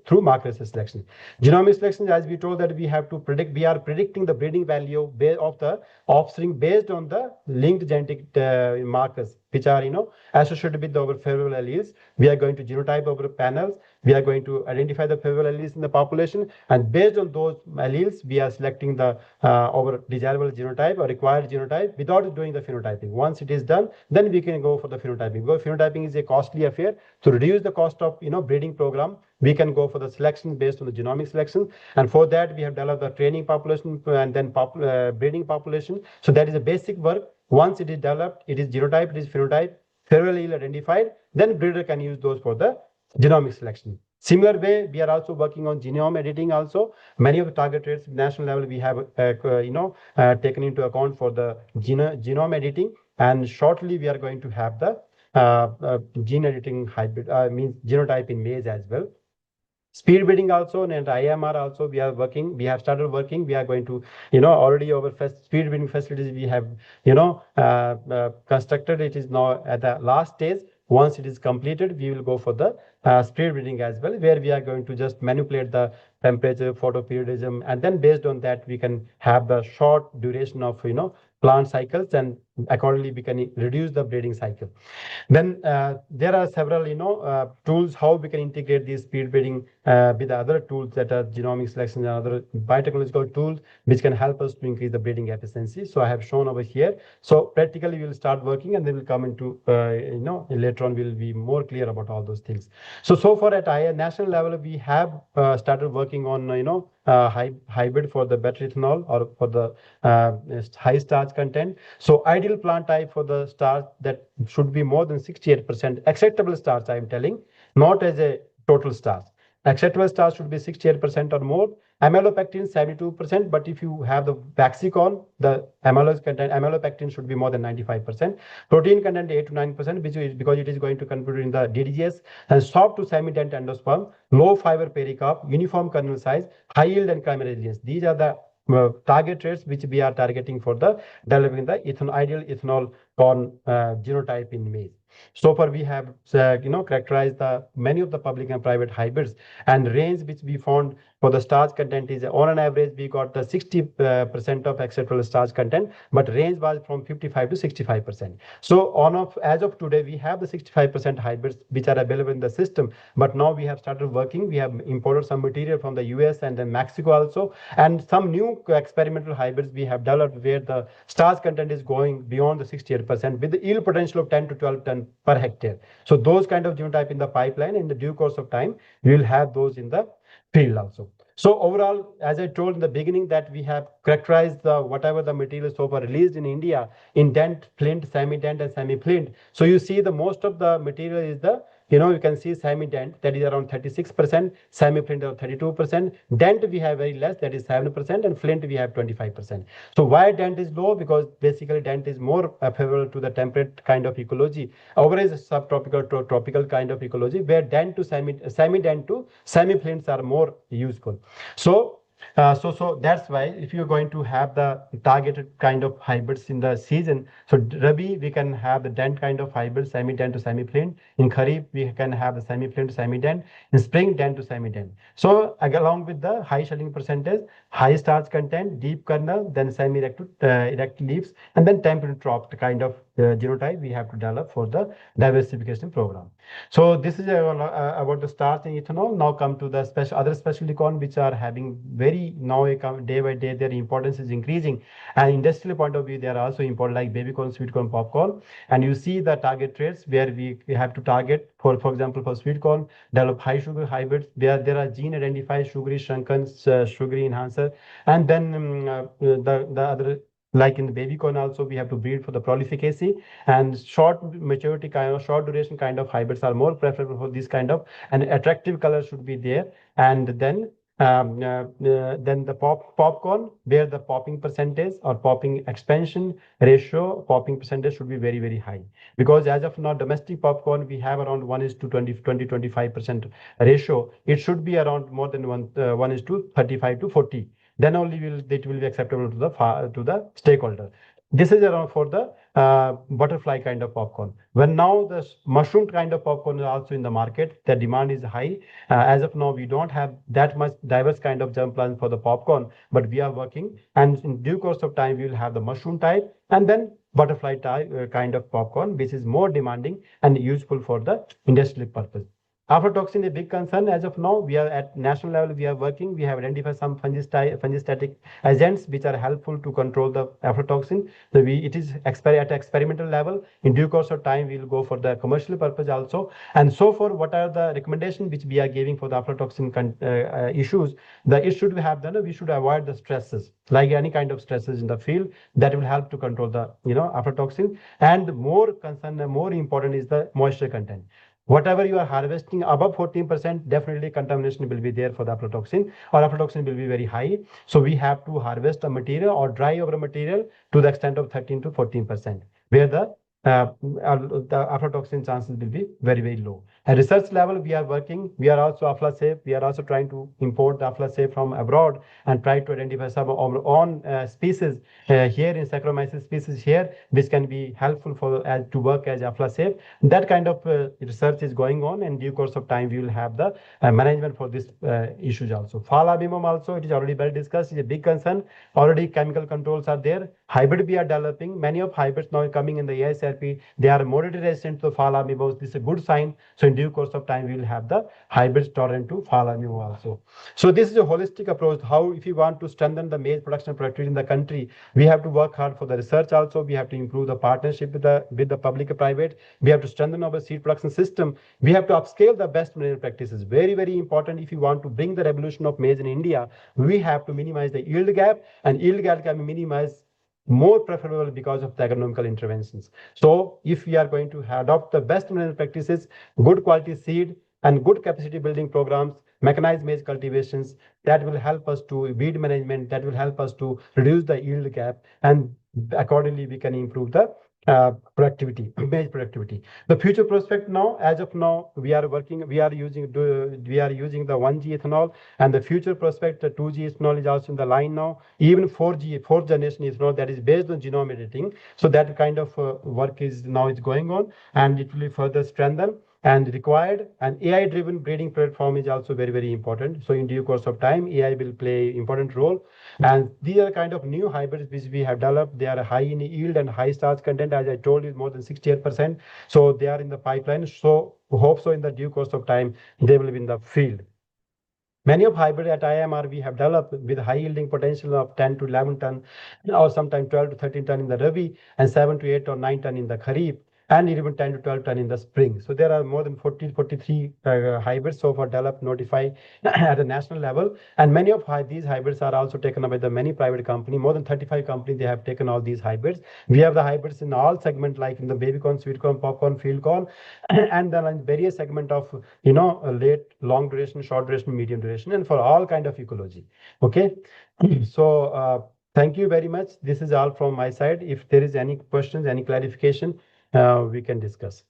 through marker selection. Genomic selection, as we told that we have to predict, we are predicting the breeding value of the offspring based on the linked genetic markers, which are associated with our favorable alleles. We are going to genotype our panels. We are going to identify the favorable alleles in the population, and based on those alleles, we are selecting the our desirable genotype or required genotype without doing the phenotyping. Once it is done, then we can go for the phenotyping. Because phenotyping is a costly affair. To reduce the cost of breeding program, we can go for the selection based on the genomic selection, and for that we have developed the training population and then breeding population. So that is a basic work. Once it is developed, it is genotype, it is phenotype, favorable allele identified, then breeder can use those for the genomic selection. Similar way, we are also working on genome editing also. Many of the target traits national level we have taken into account for the genome editing, and shortly we are going to have the gene editing hybrid, means genotype in maize as well. Speed breeding also, and IMR also we are working. We have started working. We are going to, already our speed breeding facilities we have, constructed. It is now at the last stage. Once it is completed, we will go for the speed breeding as well, where we are going to just manipulate the temperature, photoperiodism, and then based on that we can have the short duration of plant cycles, and accordingly we can reduce the breeding cycle. Then there are several tools how we can integrate these speed breeding with other tools that are genomic selection and other biotechnological tools which can help us to increase the breeding efficiency. So I have shown over here. So practically we will start working, and then we'll come into later on we'll be more clear about all those things. So far at national level we have started working on hybrid for the better ethanol or for the high starch content. So ideal plant type for the starch that should be more than 68% acceptable starch, I am telling, not as a total starch. acceptable starch should be 68% or more. Amylopectin 72%, but if you have the Vaxicon, the amylose content, amylopectin should be more than 95%. Protein content 8 to 9%, which is because it is going to contribute in the DDGS, and soft to semi-dense endosperm, low fiber pericarp, uniform kernel size, high yield and climate resilience. These are the target traits which we are targeting for the developing the ideal ethanol corn genotype in maize. So far, we have characterized the many of the public and private hybrids, and range which we found for the starch content is on an average we got the 60% of acceptable starch content, but range was from 55 to 65%. So as of today, we have the 65% hybrids which are available in the system, but now we have started working. We have imported some material from the US and then Mexico also, and some new experimental hybrids we have developed where the starch content is going beyond the 68% with the yield potential of 10 to 12 ton per hectare. So those kind of genotype in the pipeline. In the due course of time, we will have those in the field also. So overall, as I told in the beginning, that we have characterized whatever the material so far released in India in dent, flint, semi-dent, and semi-flint. So you see the most of the material is the you can see semi-dent, that is around 36%, semi-flint around 32%. Dent we have very less, that is 7%, and flint we have 25%. So why dent is low? Because basically dent is more favorable to the temperate kind of ecology, average subtropical to tropical kind of ecology, where dent to semi-dent to semi-flints are more useful. So that's why if you're going to have the targeted kind of hybrids in the season, so Rabi we can have the dent kind of hybrid, semi-dent to semi-flint. In Kharif we can have the semi-flint to semi-dent. In spring, dent to semi-dent. So along with the high shedding percentage, high starch content, deep kernel, then semi-erect to erect leaves, and then temperate cropped kind of genotype we have to develop for the diversification program. So this is about the starch and ethanol. Now come to the other specialty corn which are having very day by day their importance is increasing, and industrial point of view they are also important, like baby corn, sweet corn, popcorn. And you see the target traits where we have to target for example for sweet corn, develop high sugar hybrids where there are gene identified sugary shrunken sugary enhancer, and then the other, like in the baby corn also we have to breed for the prolificacy, and short maturity kind of short duration kind of hybrids are more preferable for this kind of, and attractive color should be there. And then the popcorn where the popping percentage or popping expansion ratio popping percentage should be very very high, because as of now domestic popcorn we have around 1 is to 25% ratio. It should be around more than 1 is to 35 to 40, then only it will be acceptable to the stakeholder. This is around for the butterfly kind of popcorn. When now the mushroom kind of popcorn is also in the market, the demand is high. As of now, we don't have that much diverse kind of germplasm for the popcorn, but we are working, and in due course of time, we will have the mushroom type and then butterfly type kind of popcorn, which is more demanding and useful for the industrial purpose. Aflatoxin is a big concern. As of now, we are at national level, we are working. We have identified some fungistatic agents which are helpful to control the aflatoxin. So it is at experimental level. In due course of time, we will go for the commercial purpose also. And so far, what are the recommendations which we are giving for the aflatoxin issues? We should avoid the stresses, like any kind of stresses in the field that will help to control the aflatoxin. And more concern, more important is the moisture content. Whatever you are harvesting above 14%, definitely contamination will be there for the aflatoxin, or aflatoxin will be very high. So we have to harvest a material or dry over a material to the extent of 13 to 14%, where the aflatoxin chances will be very, very low. At research level, we are working. We are also AflaSafe. We are also trying to import the AflaSafe from abroad and try to identify some of our own species here in Saccharomyces species here, which can be helpful to work as AflaSafe. That kind of research is going on, and due course of time, we will have the management for this issues also. Fall armyworm also, it is already well discussed, is a big concern. Already chemical controls are there. Hybrid we are developing. Many of hybrids now coming in the ASRP, they are moderately resistant to fall armyworms. This is a good sign. So in due course of time, we will have the hybrids tolerant to fall armyworm also. So this is a holistic approach. How, if you want to strengthen the maize production productivity in the country, we have to work hard for the research also. We have to improve the partnership with the public and private. We have to strengthen our seed production system. We have to upscale the best management practices. Very, very important. If you want to bring the revolution of maize in India, we have to minimize the yield gap, and yield gap can be minimized more preferable because of the agronomical interventions. So if we are going to adopt the best management practices, good quality seed, and good capacity building programs, mechanized maize cultivations that will help us to weed management, that will help us to reduce the yield gap, and accordingly we can improve the productivity, maize productivity. The future prospect now, as of now, we are using the 1G ethanol, and the future prospect, the 2G ethanol is also in the line now. Even 4G, fourth generation ethanol, that is based on genome editing. So that kind of work is going on, and it will be further strengthened and required. And AI driven breeding platform is also very, very important. So in due course of time, AI will play important role. And these are kind of new hybrids which we have developed. They are high in yield and high starch content, as I told you, more than 68%. So they are in the pipeline. So hope so in the due course of time, they will be in the field. Many of hybrid at IMR we have developed with high yielding potential of 10 to 11 ton, or sometimes 12 to 13 ton in the Rabi, and 7 to 8 or 9 ton in the Kharif, and even 10 to 12 ton in the spring. So there are more than 43 hybrids so far developed, notified at the national level. And many of these hybrids are also taken up by the many private companies. More than 35 companies, they have taken all these hybrids. We have the hybrids in all segments, like in the baby corn, sweet corn, popcorn, field corn, and then in various segment of, late, long duration, short duration, medium duration, and for all kind of ecology. Okay. So thank you very much. This is all from my side. If there is any questions, any clarification, we can discuss.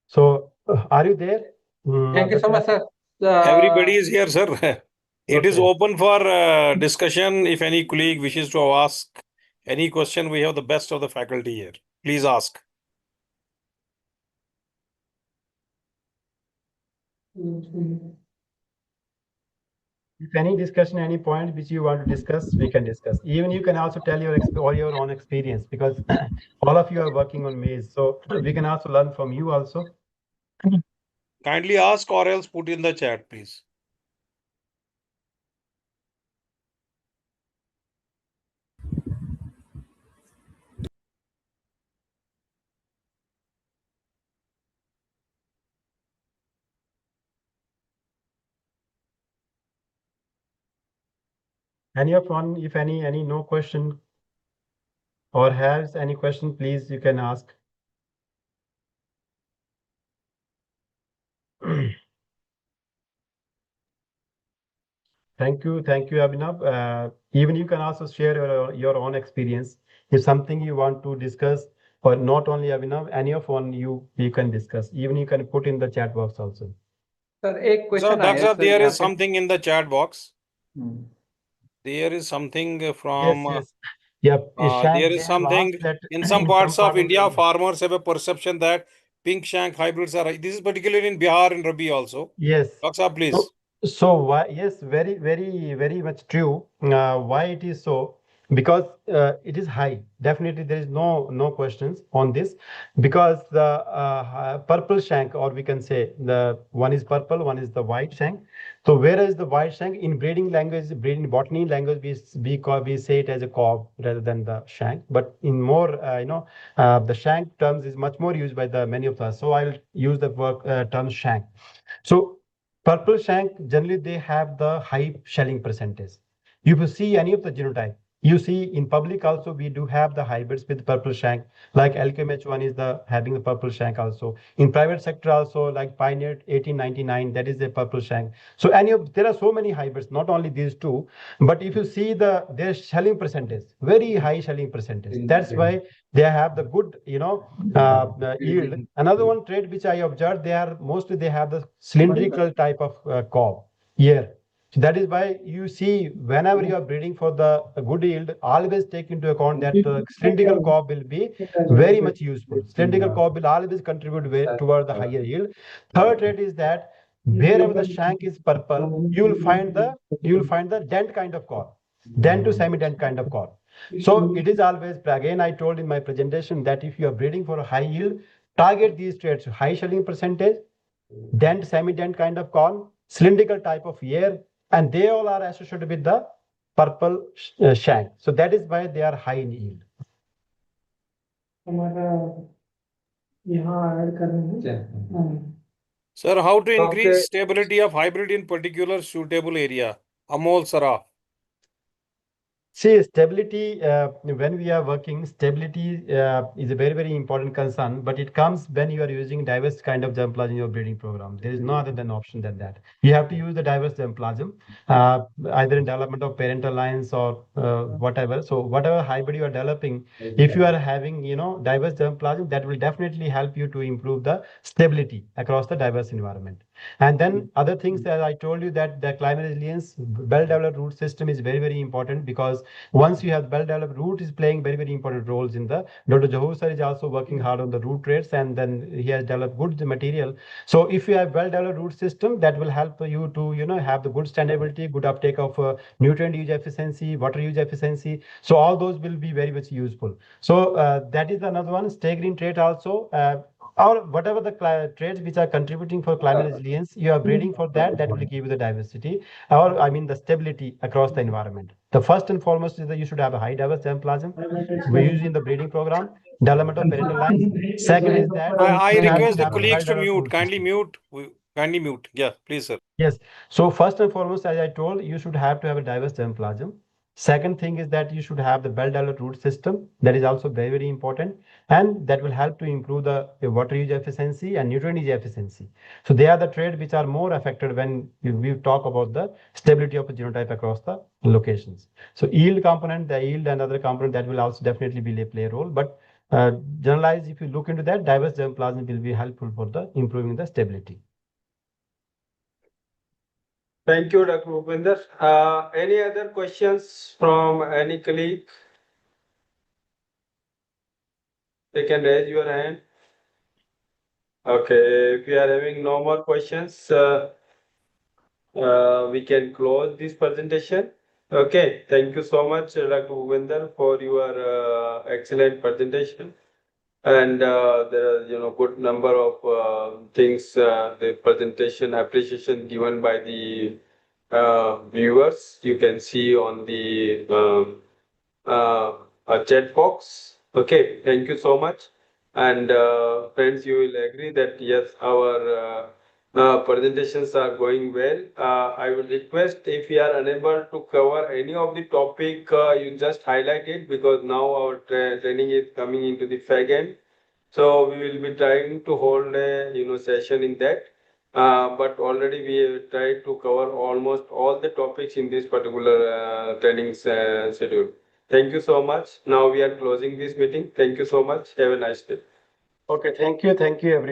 So are you there? Thank you so much, sir. Everybody is here, sir. It is Okay. open for discussion. If any colleague wishes to ask any question, we have the best of the faculty here. Please ask. If any discussion, any point which you want to discuss, we can discuss. Even you can also tell your own experience, because all of you are working on maize. So we can also learn from you also. Kindly ask or else put in the chat, please. Any of one, if any no question or has any question, please you can ask. Thank you, Abhinav. Even you can also share your own experience. If something you want to discuss, or not only Abhinav, any of one you can discuss. Even you can put in the chat box also. Sir एक So, question आया Daksa, sir there यहाँ is पे something in the chat box. Hmm, There is something Yes, from yes. Yeah, there Shank, they is have asked something that in some in some parts of part of India, India. farmers have a perception that pink shank hybrids are. This is particularly in Bihar and Rabi also. Yes. Daksa, please. So why? Yes, very, very, very much true. Why it is so? Because it is high. Definitely, there is no questions on this. Because the purple shank, or we can say the one is purple, one is the white shank. So whereas the white shank in breeding language, breeding botany language, we say it as a cob rather than the shank. But in more, the shank terms is much more used by the many of us. So I'll use the term shank. So purple shank, generally they have the high shelling percentage. If you see any of the genotype, you see in public also we do have the hybrids with purple shank, like LKMH1 is having the purple shank also. In private sector also, like Pioneer 1899, that is a purple shank. So there are so many hybrids, not only these two, but if you see their shelling percentage, very high shelling percentage. That's why they have the good, yield. Another one trait which I observed, they have the cylindrical type of cob here. So that is why you see whenever you are breeding for the good yield, always take into account that cylindrical cob will be very much useful. Cylindrical cob will always contribute toward the higher yield. Third trait is that wherever the shank is purple, you will find the dent kind of cob, dent to semi-dent kind of cob. So it is always, again, I told in my presentation that if you are breeding for a high yield, target these traits: high shelling percentage, dent, semi-dent kind of corn, cylindrical type of ear, and they all are associated with the purple shank. So that is why they are high in yield. Sir, how to increase Okay. stability of hybrid in particular suitable area? Amol Saraf. See, stability, when we are working, stability is a very, very important concern, but it comes when you are using diverse kind of germplasm in your breeding program. There is no other than option than that. You have to use the diverse germplasm, either in development of parental lines or whatever. So whatever hybrid you are developing, if you are having, diverse germplasm, that will definitely help you to improve the stability across the diverse environment. And then other things that I told you, that the climate resilience, well-developed root system is very, very important, because once you have well-developed root is playing very, very important roles in the, Dr. Johur sir is also working hard on the root traits, and then he has developed good material. So if you have well-developed root system, that will help you to, have the good standability, good uptake of nutrient use efficiency, water use efficiency. So all those will be very much useful. So that is another one. Stay green trait also. Or whatever the traits which are contributing for climate resilience, you are breeding for that, that will give you the diversity, or I mean the stability across the environment. The first and foremost is that you should have a high diverse germplasm. We use in the breeding program, development of parental lines. Second is that I you have request to the have a colleagues to well-developed mute. root Kindly system. mute. Kindly mute. Yeah, please, sir. Yes. So first and foremost, as I told, you should have to have a diverse germplasm. Second thing is that you should have the well-developed root system. That is also very, very important. And that will help to improve the water use efficiency and nutrient use efficiency. So they are the traits which are more affected when we talk about the stability of a genotype across the locations. So yield component, the yield and other component, that will also definitely play a role. But generalized, if you look into that, diverse germplasm will be helpful for the improving the stability. Thank you, Dr. Bhupinder. Any other questions from any colleague? You can raise your hand. Okay, if you are having no more questions, we can close this presentation. Okay, thank you so much, Dr. Bhupinder, for your excellent presentation. And there are, good number of things, the presentation appreciation given by the viewers. You can see on the chat box. Okay, thank you so much. And friends, you will agree that yes, our presentations are going well. I will request, if you are unable to cover any of the topic, you just highlight it, because now our training is coming into the fag end. So we will be trying to hold a session in that. But already we have tried to cover almost all the topics in this particular training schedule. Thank you so much. Now we are closing this meeting. Thank you so much. Have a nice day. Okay, thank you everyone.